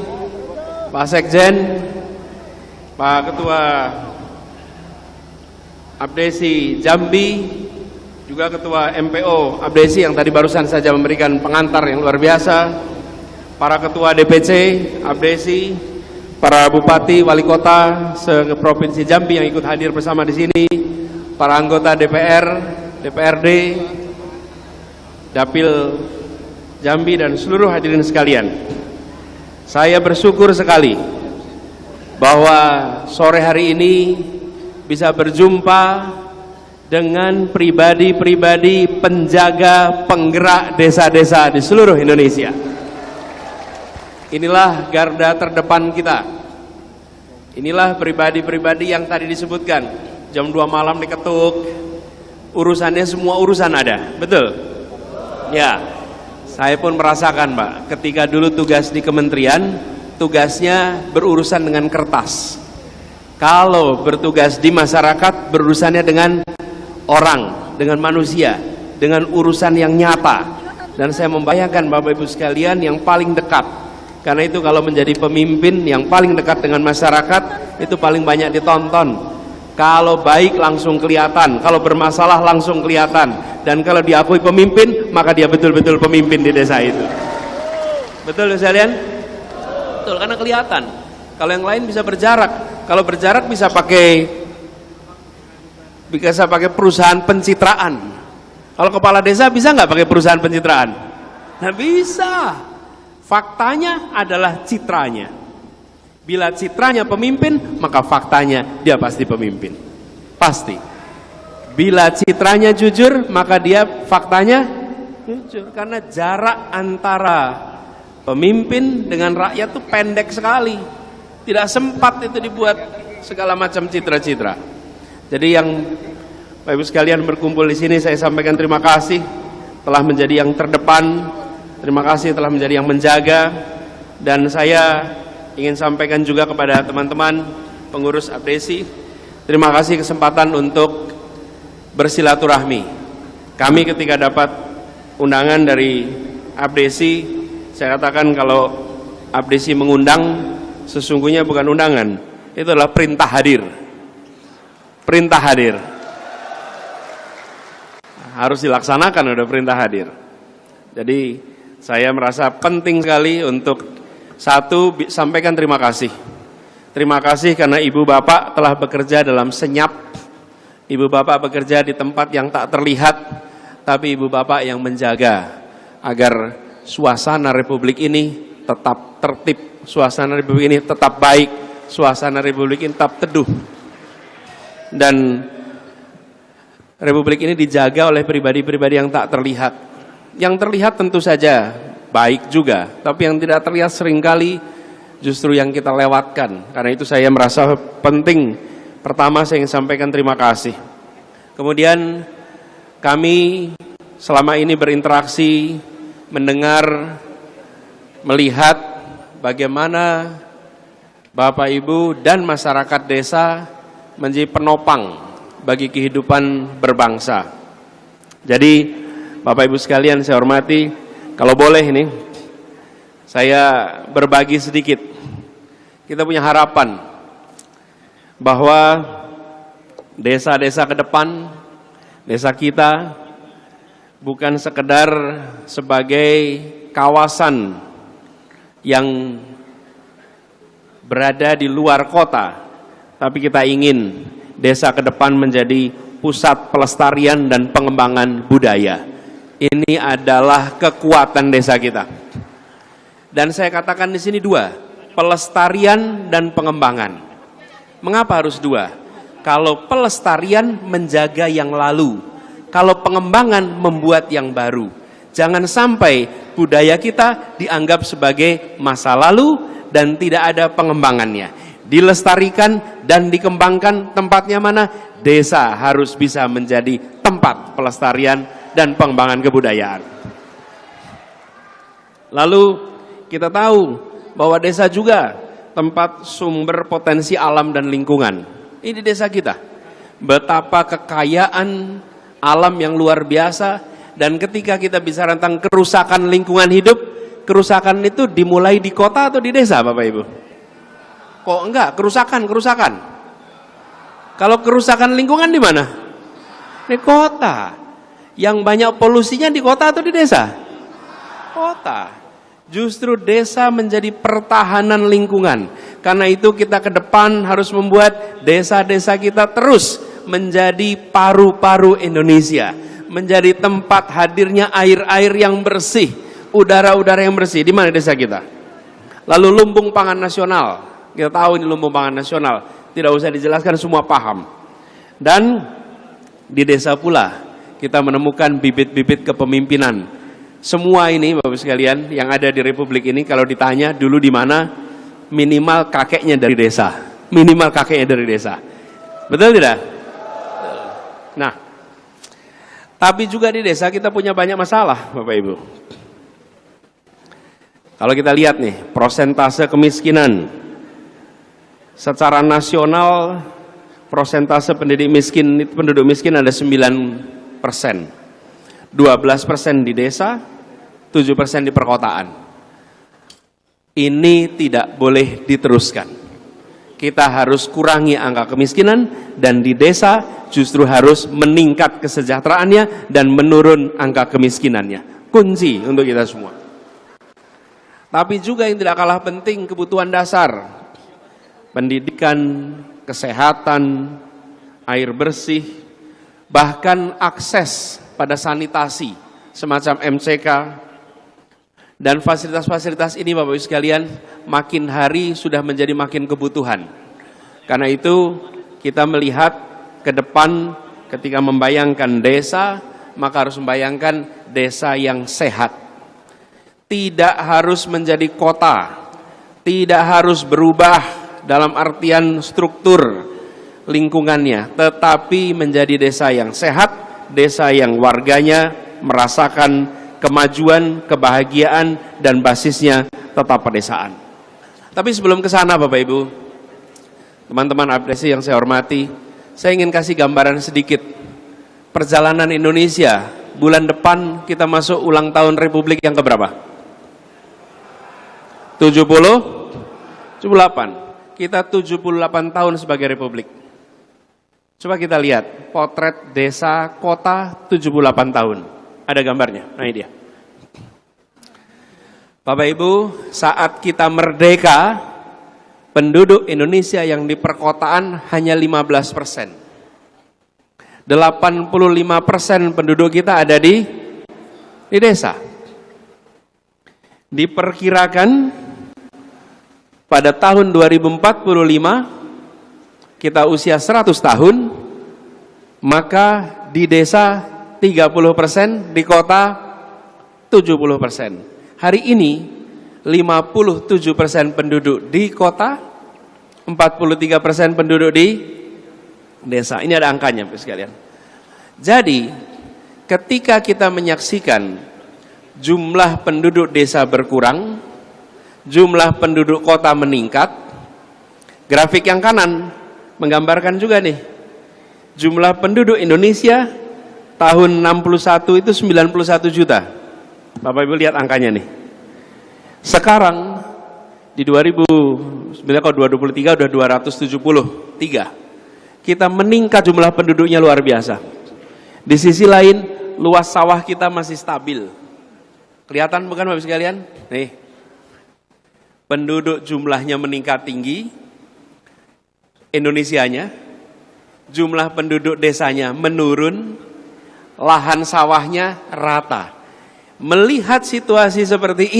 B: Pak Sekjen, Pak Ketua Abdesi Jambi, juga Ketua MPO Abdesi yang tadi barusan saja memberikan pengantar yang luar biasa, para Ketua DPC Abdesi, para Bupati, Wali Kota se-Provinsi Jambi yang ikut hadir bersama di sini, para anggota DPR, DPRD, Dapil Jambi dan seluruh hadirin sekalian. Saya bersyukur sekali bahwa sore hari ini bisa berjumpa dengan pribadi-pribadi penjaga penggerak desa-desa di seluruh Indonesia. Inilah garda terdepan kita. Inilah pribadi-pribadi yang tadi disebutkan. Jam 2 malam diketuk, urusannya semua urusan ada, betul? Ya, saya pun merasakan Pak, ketika dulu tugas di kementerian, tugasnya berurusan dengan kertas. Kalau bertugas di masyarakat, berurusannya dengan orang, dengan manusia, dengan urusan yang nyata. Dan saya membayangkan Bapak Ibu sekalian yang paling dekat. Karena itu kalau menjadi pemimpin yang paling dekat dengan masyarakat, itu paling banyak ditonton. Kalau baik langsung kelihatan, kalau bermasalah langsung kelihatan. Dan kalau diakui pemimpin, maka dia betul-betul pemimpin di desa itu. Betul sekalian? Betul, karena kelihatan. Kalau yang lain bisa berjarak. Kalau berjarak bisa pakai perusahaan pencitraan. Kalau kepala desa bisa nggak pakai perusahaan pencitraan? Nah bisa. Faktanya adalah citranya. Bila citranya pemimpin, maka faktanya dia pasti pemimpin. Pasti. Bila citranya jujur, maka dia faktanya jujur. Karena jarak antara pemimpin dengan rakyat itu pendek sekali. Tidak sempat itu dibuat segala macam citra-citra. Jadi yang Bapak Ibu sekalian berkumpul di sini, saya sampaikan terima kasih telah menjadi yang terdepan, terima kasih telah menjadi yang menjaga, dan saya ingin sampaikan juga kepada teman-teman pengurus Abdesi, terima kasih kesempatan untuk bersilaturahmi. Kami ketika dapat undangan dari Abdesi, saya katakan kalau Abdesi mengundang, sesungguhnya bukan undangan, itu adalah perintah hadir. Perintah hadir. Harus dilaksanakan, udah perintah hadir. Jadi saya merasa penting sekali untuk satu, sampaikan terima kasih. Terima kasih karena Ibu Bapak telah bekerja dalam senyap. Ibu Bapak bekerja di tempat yang tak terlihat, tapi Ibu Bapak yang menjaga agar suasana Republik ini tetap tertib, suasana Republik ini tetap baik, suasana Republik ini tetap teduh, dan Republik ini dijaga oleh pribadi-pribadi yang tak terlihat. Yang terlihat tentu saja baik juga, tapi yang tidak terlihat seringkali justru yang kita lewatkan. Karena itu saya merasa penting, pertama saya ingin sampaikan terima kasih. Kemudian kami selama ini berinteraksi, mendengar, melihat bagaimana Bapak Ibu dan masyarakat desa menjadi penopang bagi kehidupan berbangsa. Jadi Bapak Ibu sekalian saya hormati, kalau boleh ini saya berbagi sedikit. Kita punya harapan bahwa desa-desa ke depan, desa kita bukan sekedar sebagai kawasan yang berada di luar kota, tapi kita ingin desa ke depan menjadi pusat pelestarian dan pengembangan budaya. Ini adalah kekuatan desa kita. Dan saya katakan di sini dua, pelestarian dan pengembangan. Mengapa harus dua? Kalau pelestarian menjaga yang lalu, kalau pengembangan membuat yang baru. Jangan sampai budaya kita dianggap sebagai masa lalu dan tidak ada pengembangannya. Dilestarikan dan dikembangkan, tempatnya mana? Desa harus bisa menjadi tempat pelestarian dan pengembangan kebudayaan. Lalu kita tahu bahwa desa juga tempat sumber potensi alam dan lingkungan. Ini desa kita. Betapa kekayaan alam yang luar biasa, dan ketika kita bicara tentang kerusakan lingkungan hidup, kerusakan itu dimulai di kota atau di desa Bapak Ibu? Kok enggak? Kerusakan. Kalau kerusakan lingkungan di mana? Di kota. Yang banyak polusinya di kota atau di desa? Kota. Justru desa menjadi pertahanan lingkungan. Karena itu kita ke depan harus membuat desa-desa kita terus menjadi paru-paru Indonesia. Menjadi tempat hadirnya air-air yang bersih, udara-udara yang bersih. Di mana desa kita? Lalu lumbung pangan nasional. Kita tahu ini lumbung pangan nasional. Tidak usah dijelaskan, semua paham. Dan di desa pula kita menemukan bibit-bibit kepemimpinan. Semua ini Bapak sekalian yang ada di Republik ini kalau ditanya dulu di mana, minimal kakeknya dari desa. Minimal kakeknya dari desa. Betul tidak? Nah, tapi juga di desa kita punya banyak masalah Bapak Ibu. Kalau kita lihat nih, persentase kemiskinan secara nasional, persentase penduduk miskin ada 9%. 12% di desa, 7% di perkotaan. Ini tidak boleh diteruskan. Kita harus kurangi angka kemiskinan, dan di desa justru harus meningkat kesejahteraannya dan menurun angka kemiskinannya. Kunci untuk kita semua. Tapi juga yang tidak kalah penting, kebutuhan dasar. Pendidikan, kesehatan, air bersih, bahkan akses pada sanitasi semacam MCK dan fasilitas-fasilitas ini Bapak Ibu sekalian makin hari sudah menjadi makin kebutuhan. Karena itu kita melihat ke depan ketika membayangkan desa, maka harus membayangkan desa yang sehat. Tidak harus menjadi kota, tidak harus berubah dalam artian struktur lingkungannya, tetapi menjadi desa yang sehat, desa yang warganya merasakan kemajuan, kebahagiaan, dan basisnya tetap pedesaan. Tapi sebelum ke sana Bapak Ibu, teman-teman apresiasi yang saya hormati, saya ingin kasih gambaran sedikit perjalanan Indonesia. Bulan depan kita masuk ulang tahun Republik yang keberapa? 78. Kita 78 tahun sebagai Republik. Coba kita lihat potret desa kota 78 tahun. Ada gambarnya. Nah ini dia. Bapak Ibu, saat kita merdeka, penduduk Indonesia yang di perkotaan hanya 15%. 85% penduduk kita ada di desa. Diperkirakan pada tahun 2045 kita usia 100 tahun, maka di desa 30%, di kota 70%. Hari ini 57% penduduk di kota, 43% penduduk di desa. Ini ada angkanya Bapak sekalian. Jadi ketika kita menyaksikan jumlah penduduk desa berkurang, jumlah penduduk kota meningkat, grafik yang kanan menggambarkan juga nih, jumlah penduduk Indonesia tahun 61 itu 91 juta. Bapak Ibu lihat angkanya nih. Sekarang di 2023 udah 273. Kita meningkat jumlah penduduknya luar biasa. Di sisi lain, luas sawah kita masih stabil. Kelihatan bukan Bapak sekalian? Nih. Penduduk jumlahnya meningkat tinggi, Indonesianya, jumlah penduduk desanya menurun, lahan sawahnya rata. Melihat situasi seperti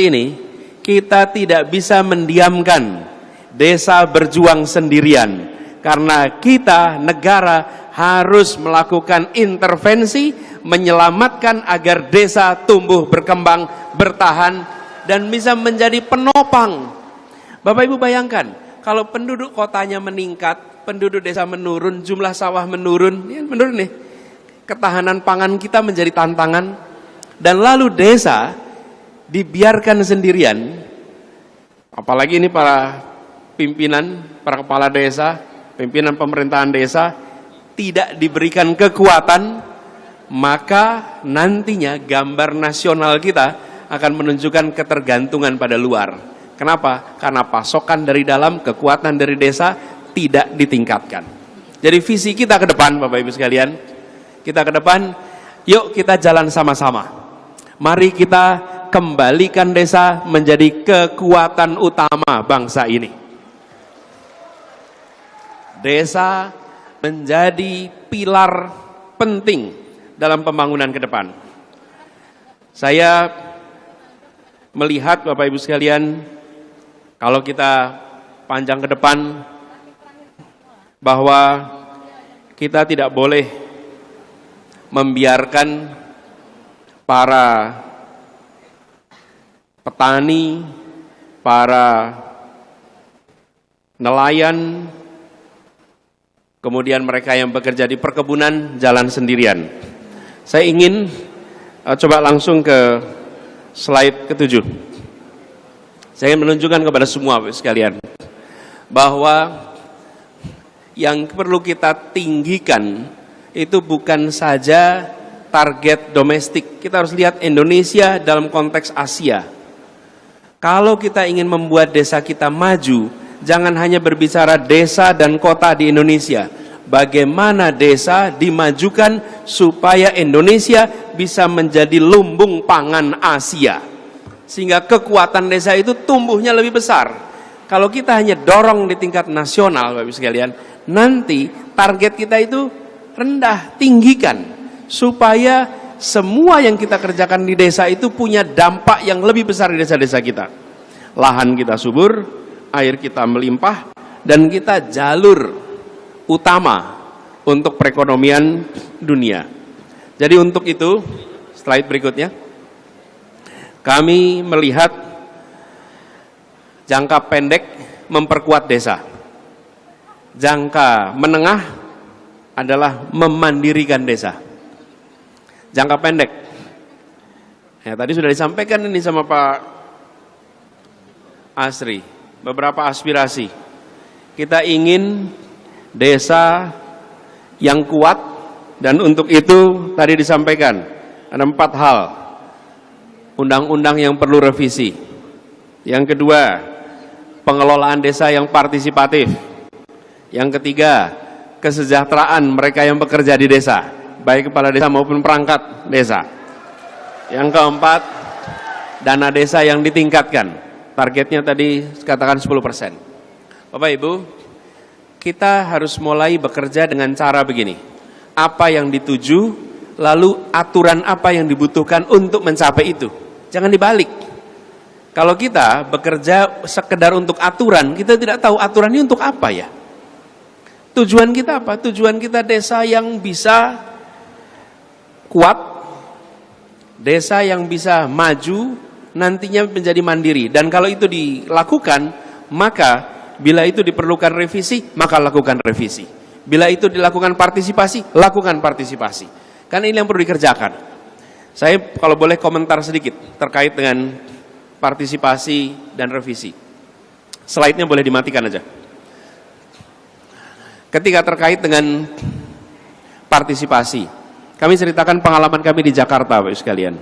B: ini, kita tidak bisa mendiamkan desa berjuang sendirian. Karena kita, negara, harus melakukan intervensi, menyelamatkan agar desa tumbuh, berkembang, bertahan, dan bisa menjadi penopang. Bapak Ibu bayangkan, kalau penduduk kotanya meningkat, penduduk desa menurun, jumlah sawah menurun, ya menurun nih. Ketahanan pangan kita menjadi tantangan, dan lalu desa dibiarkan sendirian. Apalagi ini para pimpinan, para kepala desa, pimpinan pemerintahan desa, tidak diberikan kekuatan, maka nantinya gambar nasional kita akan menunjukkan ketergantungan pada luar. Kenapa? Karena pasokan dari dalam, kekuatan dari desa tidak ditingkatkan. Jadi visi kita ke depan, Bapak Ibu sekalian, kita ke depan, yuk kita jalan sama-sama. Mari kita kembalikan desa menjadi kekuatan utama bangsa ini. Desa menjadi pilar penting dalam pembangunan ke depan. Saya melihat Bapak Ibu sekalian, kalau kita panjang ke depan, bahwa kita tidak boleh membiarkan para petani, para nelayan, kemudian mereka yang bekerja di perkebunan jalan sendirian. Saya ingin coba langsung ke slide ke-7. Saya ingin menunjukkan kepada semua sekalian bahwa yang perlu kita tinggikan itu bukan saja target domestik. Kita harus lihat Indonesia dalam konteks Asia. Kalau kita ingin membuat desa kita maju, jangan hanya berbicara desa dan kota di Indonesia. Bagaimana desa dimajukan supaya Indonesia bisa menjadi lumbung pangan Asia. Sehingga kekuatan desa itu tumbuhnya lebih besar. Kalau kita hanya dorong di tingkat nasional, Bapak Ibu sekalian, nanti target kita itu rendah, tinggikan. Supaya semua yang kita kerjakan di desa itu punya dampak yang lebih besar di desa-desa kita. Lahan kita subur, air kita melimpah, dan kita jalur utama untuk perekonomian dunia. Jadi untuk itu, slide berikutnya, kami melihat jangka pendek memperkuat desa. Jangka menengah adalah memandirikan desa. Jangka pendek, ya tadi sudah disampaikan ini sama Pak Asri, beberapa aspirasi. Kita ingin desa yang kuat, dan untuk itu tadi disampaikan ada 4 hal. Undang-undang yang perlu revisi. Yang kedua, pengelolaan desa yang partisipatif. Yang ketiga, kesejahteraan mereka yang bekerja di desa, baik kepala desa maupun perangkat desa. Yang keempat, dana desa yang ditingkatkan. Targetnya tadi katakan 10%. Bapak Ibu, kita harus mulai bekerja dengan cara begini. Apa yang dituju, lalu aturan apa yang dibutuhkan untuk mencapai itu. Jangan dibalik. Kalau kita bekerja sekedar untuk aturan, kita tidak tahu aturan ini untuk apa ya. Tujuan kita apa? Tujuan kita desa yang bisa kuat, desa yang bisa maju, nantinya menjadi mandiri. Dan kalau itu dilakukan, maka bila itu diperlukan revisi, maka lakukan revisi. Bila itu dilakukan partisipasi, lakukan partisipasi. Karena ini yang perlu dikerjakan. Saya kalau boleh komentar sedikit terkait dengan partisipasi dan revisi. Slide-nya boleh dimatikan aja. Ketika terkait dengan partisipasi, kami ceritakan pengalaman kami di Jakarta, Bapak sekalian.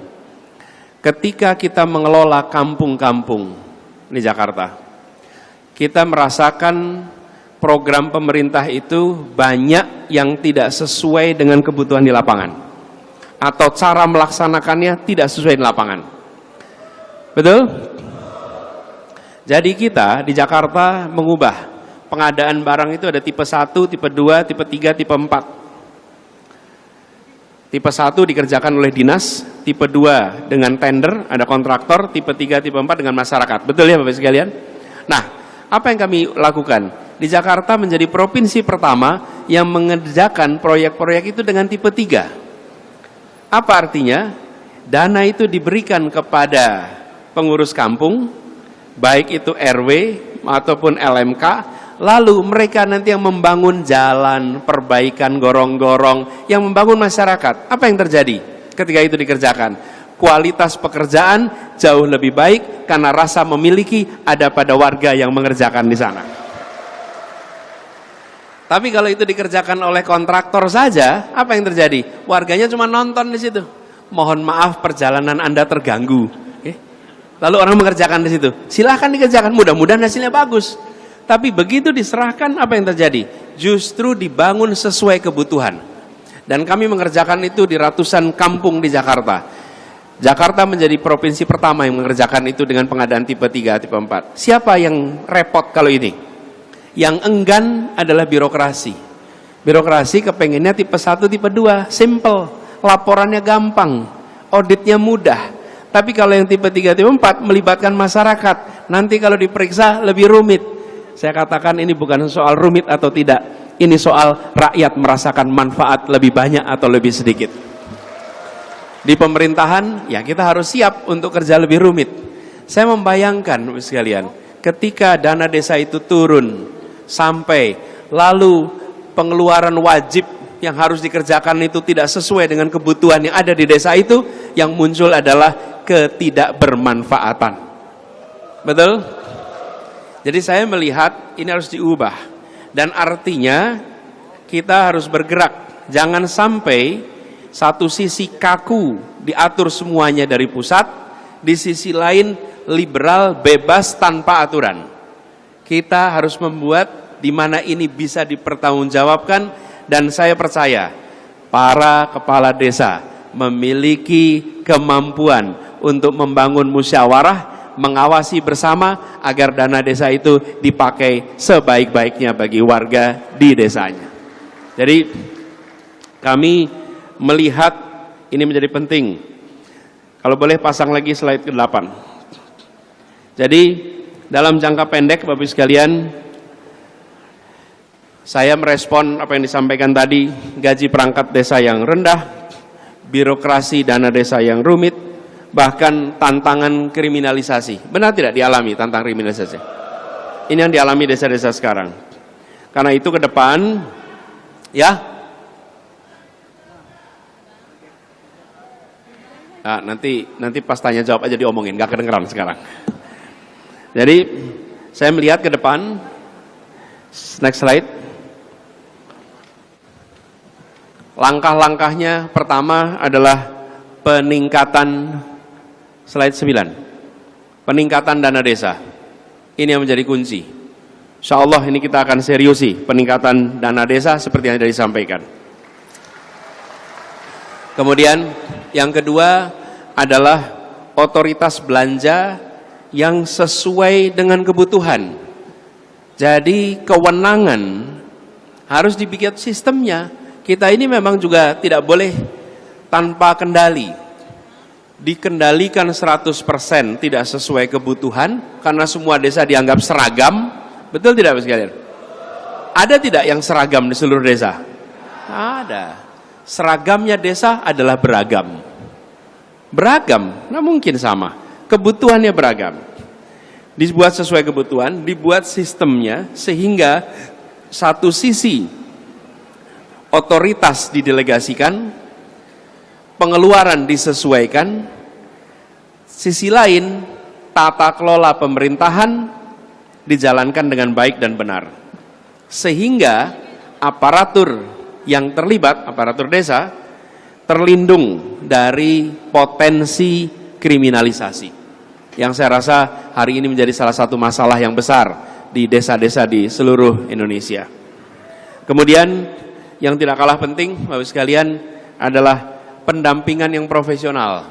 B: Ketika kita mengelola kampung-kampung di Jakarta, kita merasakan program pemerintah itu banyak yang tidak sesuai dengan kebutuhan di lapangan. Atau cara melaksanakannya tidak sesuai di lapangan. Betul? Jadi kita di Jakarta mengubah pengadaan barang itu ada tipe 1, tipe 2, tipe 3, tipe 4. Tipe 1 dikerjakan oleh dinas, tipe 2 dengan tender, ada kontraktor, tipe 3, tipe 4 dengan masyarakat. Betul ya Bapak sekalian? Nah, apa yang kami lakukan? Di Jakarta menjadi provinsi pertama yang mengerjakan proyek-proyek itu dengan tipe 3. Apa artinya? Dana itu diberikan kepada pengurus kampung, baik itu RW ataupun LMK, lalu mereka nanti yang membangun jalan, perbaikan gorong-gorong, yang membangun masyarakat. Apa yang terjadi ketika itu dikerjakan? Kualitas pekerjaan jauh lebih baik karena rasa memiliki ada pada warga yang mengerjakan di sana. Tapi kalau itu dikerjakan oleh kontraktor saja, apa yang terjadi? Warganya cuma nonton di situ. Mohon maaf perjalanan Anda terganggu. Lalu orang mengerjakan di situ. Silahkan dikerjakan, mudah-mudahan hasilnya bagus. Tapi begitu diserahkan, apa yang terjadi? Justru dibangun sesuai kebutuhan. Dan kami mengerjakan itu di ratusan kampung di Jakarta. Jakarta menjadi provinsi pertama yang mengerjakan itu dengan pengadaan tipe 3, tipe 4. Siapa yang repot kalau ini? Yang enggan adalah birokrasi. Birokrasi kepengennya tipe 1, tipe 2, simple, laporannya gampang, auditnya mudah. Tapi kalau yang tipe 3, tipe 4 melibatkan masyarakat, nanti kalau diperiksa lebih rumit. Saya katakan ini bukan soal rumit atau tidak, ini soal rakyat merasakan manfaat lebih banyak atau lebih sedikit. Di pemerintahan, ya kita harus siap untuk kerja lebih rumit. Saya membayangkan, sekalian, ketika dana desa itu turun, sampai lalu pengeluaran wajib yang harus dikerjakan itu tidak sesuai dengan kebutuhan yang ada di desa itu, yang muncul adalah ketidakbermanfaatan. Betul? Jadi saya melihat ini harus diubah. Dan artinya kita harus bergerak. Jangan sampai satu sisi kaku diatur semuanya dari pusat, di sisi lain liberal bebas tanpa aturan. Kita harus membuat di mana ini bisa dipertanggungjawabkan, dan saya percaya para kepala desa memiliki kemampuan untuk membangun musyawarah, mengawasi bersama agar dana desa itu dipakai sebaik-baiknya bagi warga di desanya. Jadi kami melihat ini menjadi penting. Kalau boleh pasang lagi slide ke-8. Jadi dalam jangka pendek Bapak Ibu sekalian, saya merespon apa yang disampaikan tadi, gaji perangkat desa yang rendah, birokrasi dana desa yang rumit, bahkan tantangan kriminalisasi. Benar tidak dialami tantangan kriminalisasi? Ini yang dialami desa-desa sekarang. Karena itu ke depan, ya, nah, nanti pas tanya jawab aja diomongin, gak kedengeran sekarang. Jadi saya melihat ke depan, next slide. Langkah-langkahnya pertama adalah peningkatan, slide 9, peningkatan dana desa. Ini yang menjadi kunci. Insya Allah ini kita akan seriusi peningkatan dana desa seperti yang sudah disampaikan. Kemudian yang kedua adalah otoritas belanja yang sesuai dengan kebutuhan. Jadi kewenangan harus dibikin sistemnya. Kita ini memang juga tidak boleh tanpa kendali. Dikendalikan 100% tidak sesuai kebutuhan, karena semua desa dianggap seragam. Betul tidak Bapak sekalian? Ada tidak yang seragam di seluruh desa? Ada. Seragamnya desa adalah beragam. Beragam, nah mungkin sama. Kebutuhannya beragam. Dibuat sesuai kebutuhan, dibuat sistemnya sehingga satu sisi otoritas didelegasikan, pengeluaran disesuaikan, sisi lain tata kelola pemerintahan dijalankan dengan baik dan benar, sehingga aparatur yang terlibat, aparatur desa, terlindung dari potensi kriminalisasi, yang saya rasa hari ini menjadi salah satu masalah yang besar di desa-desa di seluruh Indonesia. Kemudian yang tidak kalah penting Bapak sekalian adalah pendampingan yang profesional.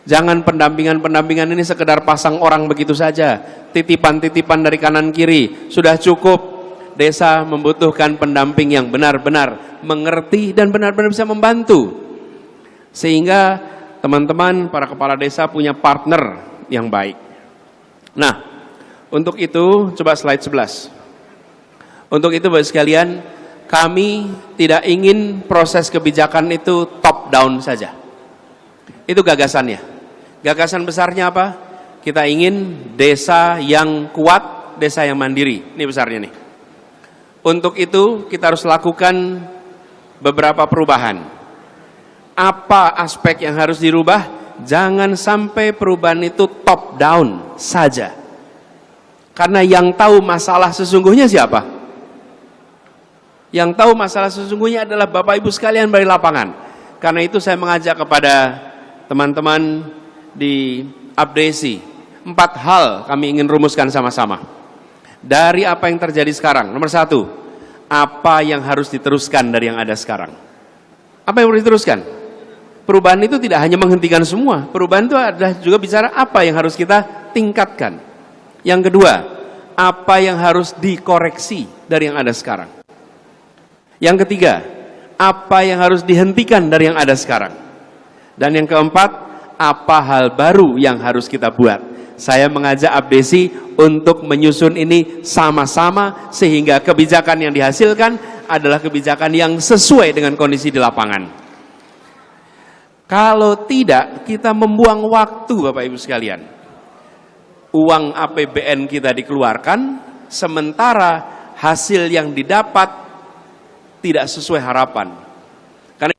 B: Jangan pendampingan ini sekedar pasang orang begitu saja, titipan-titipan dari kanan kiri, sudah cukup. Desa membutuhkan pendamping yang benar-benar mengerti dan benar-benar bisa membantu, sehingga teman-teman para kepala desa punya partner yang baik. Nah, untuk itu coba slide 11. Untuk itu Bapak sekalian, kami tidak ingin proses kebijakan itu top down saja. Itu gagasannya. Gagasan besarnya apa? Kita ingin desa yang kuat, desa yang mandiri. Ini besarnya nih. Untuk itu kita harus lakukan beberapa perubahan. Apa aspek yang harus dirubah? Jangan sampai perubahan itu top down saja. Karena yang tahu masalah sesungguhnya siapa? Yang tahu masalah sesungguhnya adalah Bapak Ibu sekalian dari lapangan. Karena itu saya mengajak kepada teman-teman di Abdesi, 4 hal kami ingin rumuskan sama-sama. Dari apa yang terjadi sekarang, nomor satu, apa yang harus diteruskan dari yang ada sekarang? Apa yang harus diteruskan? Perubahan itu tidak hanya menghentikan semua, perubahan itu adalah juga bicara apa yang harus kita tingkatkan. Yang kedua, apa yang harus dikoreksi dari yang ada sekarang? Yang ketiga, apa yang harus dihentikan dari yang ada sekarang? Dan yang keempat, apa hal baru yang harus kita buat? Saya mengajak Abdesi untuk menyusun ini sama-sama sehingga kebijakan yang dihasilkan adalah kebijakan yang sesuai dengan kondisi di lapangan. Kalau tidak, kita membuang waktu Bapak Ibu sekalian. Uang APBN kita dikeluarkan, sementara hasil yang didapat tidak sesuai harapan. Karena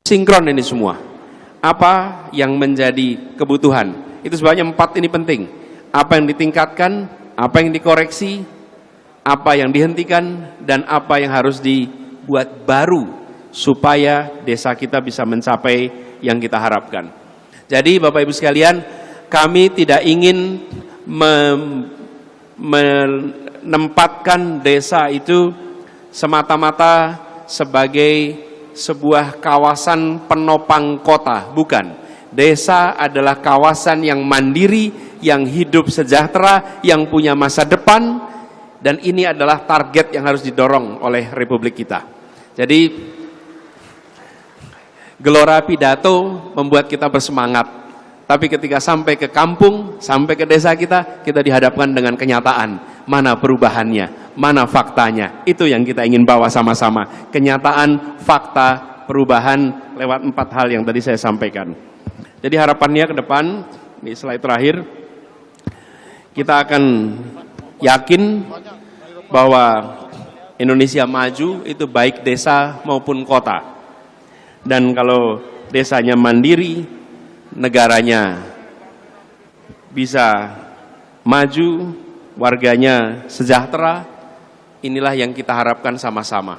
B: sinkron ini semua. Apa yang menjadi kebutuhan? Itu sebabnya 4 ini penting. Apa yang ditingkatkan, apa yang dikoreksi, apa yang dihentikan, dan apa yang harus dibuat baru supaya desa kita bisa mencapai yang kita harapkan. Jadi Bapak Ibu sekalian, kami tidak ingin menempatkan desa itu semata-mata sebagai sebuah kawasan penopang kota, bukan. Desa adalah kawasan yang mandiri, yang hidup sejahtera, yang punya masa depan, dan ini adalah target yang harus didorong oleh Republik kita. Jadi gelora pidato membuat kita bersemangat, tapi ketika sampai ke kampung, sampai ke desa kita dihadapkan dengan kenyataan. Mana perubahannya, mana faktanya, itu yang kita ingin bawa sama-sama. Kenyataan, fakta, perubahan lewat 4 hal yang tadi saya sampaikan. Jadi harapannya ke depan, di slide terakhir, kita akan yakin bahwa Indonesia maju itu baik desa maupun kota. Dan kalau desanya mandiri, negaranya bisa maju, warganya sejahtera, inilah yang kita harapkan sama-sama.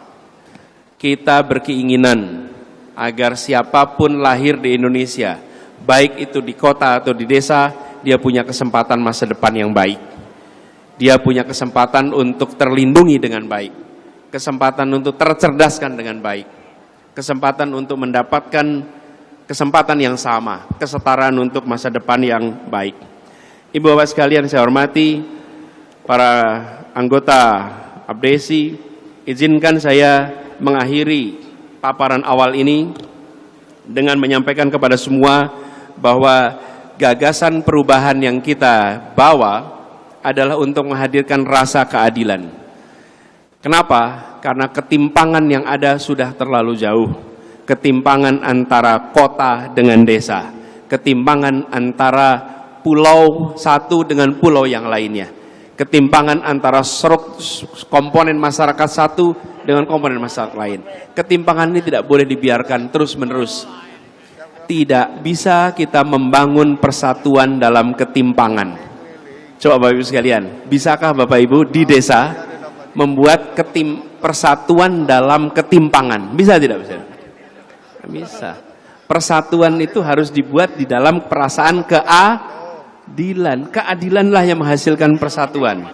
B: Kita berkeinginan agar siapapun lahir di Indonesia, baik itu di kota atau di desa, dia punya kesempatan masa depan yang baik. Dia punya kesempatan untuk terlindungi dengan baik, kesempatan untuk tercerdaskan dengan baik, kesempatan untuk mendapatkan kesempatan yang sama, kesetaraan untuk masa depan yang baik. Ibu bapak sekalian saya hormati, para anggota Abdesi, izinkan saya mengakhiri paparan awal ini dengan menyampaikan kepada semua bahwa gagasan perubahan yang kita bawa adalah untuk menghadirkan rasa keadilan. Kenapa? Karena ketimpangan yang ada sudah terlalu jauh. Ketimpangan antara kota dengan desa, ketimpangan antara pulau satu dengan pulau yang lainnya, ketimpangan antara komponen masyarakat satu dengan komponen masyarakat lain. Ketimpangan ini tidak boleh dibiarkan terus-menerus. Tidak bisa kita membangun persatuan dalam ketimpangan. Coba Bapak Ibu sekalian, bisakah Bapak Ibu di desa membuat persatuan dalam ketimpangan? Bisa tidak? Bisa. Persatuan itu harus dibuat di dalam perasaan keadilan. Keadilanlah yang menghasilkan persatuan.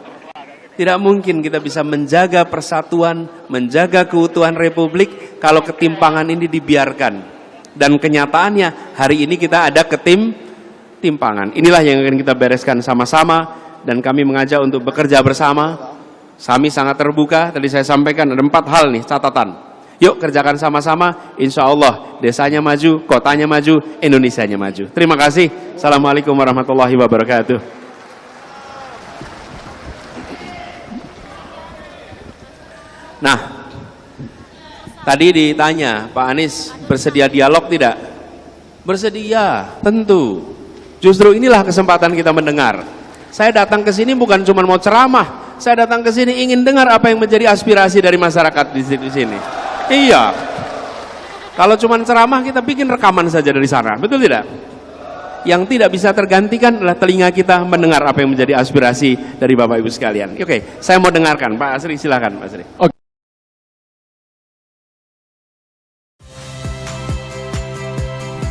B: Tidak mungkin kita bisa menjaga persatuan, menjaga keutuhan Republik kalau ketimpangan ini dibiarkan. Dan kenyataannya hari ini kita ada ketimpangan. Inilah yang akan kita bereskan sama-sama, dan kami mengajak untuk bekerja bersama. Kami sangat terbuka. Tadi saya sampaikan ada 4 hal nih catatan. Yuk kerjakan sama-sama, insya Allah desanya maju, kotanya maju, Indonesianya maju. Terima kasih. Assalamualaikum warahmatullahi wabarakatuh. Nah, tadi ditanya, Pak Anies bersedia dialog tidak? Bersedia, tentu. Justru inilah kesempatan kita mendengar. Saya datang ke sini bukan cuma mau ceramah, saya datang ke sini ingin dengar apa yang menjadi aspirasi dari masyarakat di sini. Iya. Kalau cuma ceramah kita bikin rekaman saja dari sana, betul tidak? Yang tidak bisa tergantikan adalah telinga kita mendengar apa yang menjadi aspirasi dari Bapak Ibu sekalian. Oke, saya mau dengarkan. Pak Asri, silakan Pak Asri. Oke.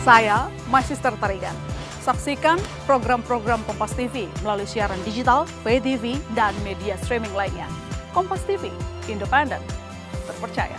C: Saya Magister Tarigan. Saksikan program-program Kompas TV melalui siaran digital, pay TV, dan media streaming lainnya. Kompas TV, independen, terpercaya.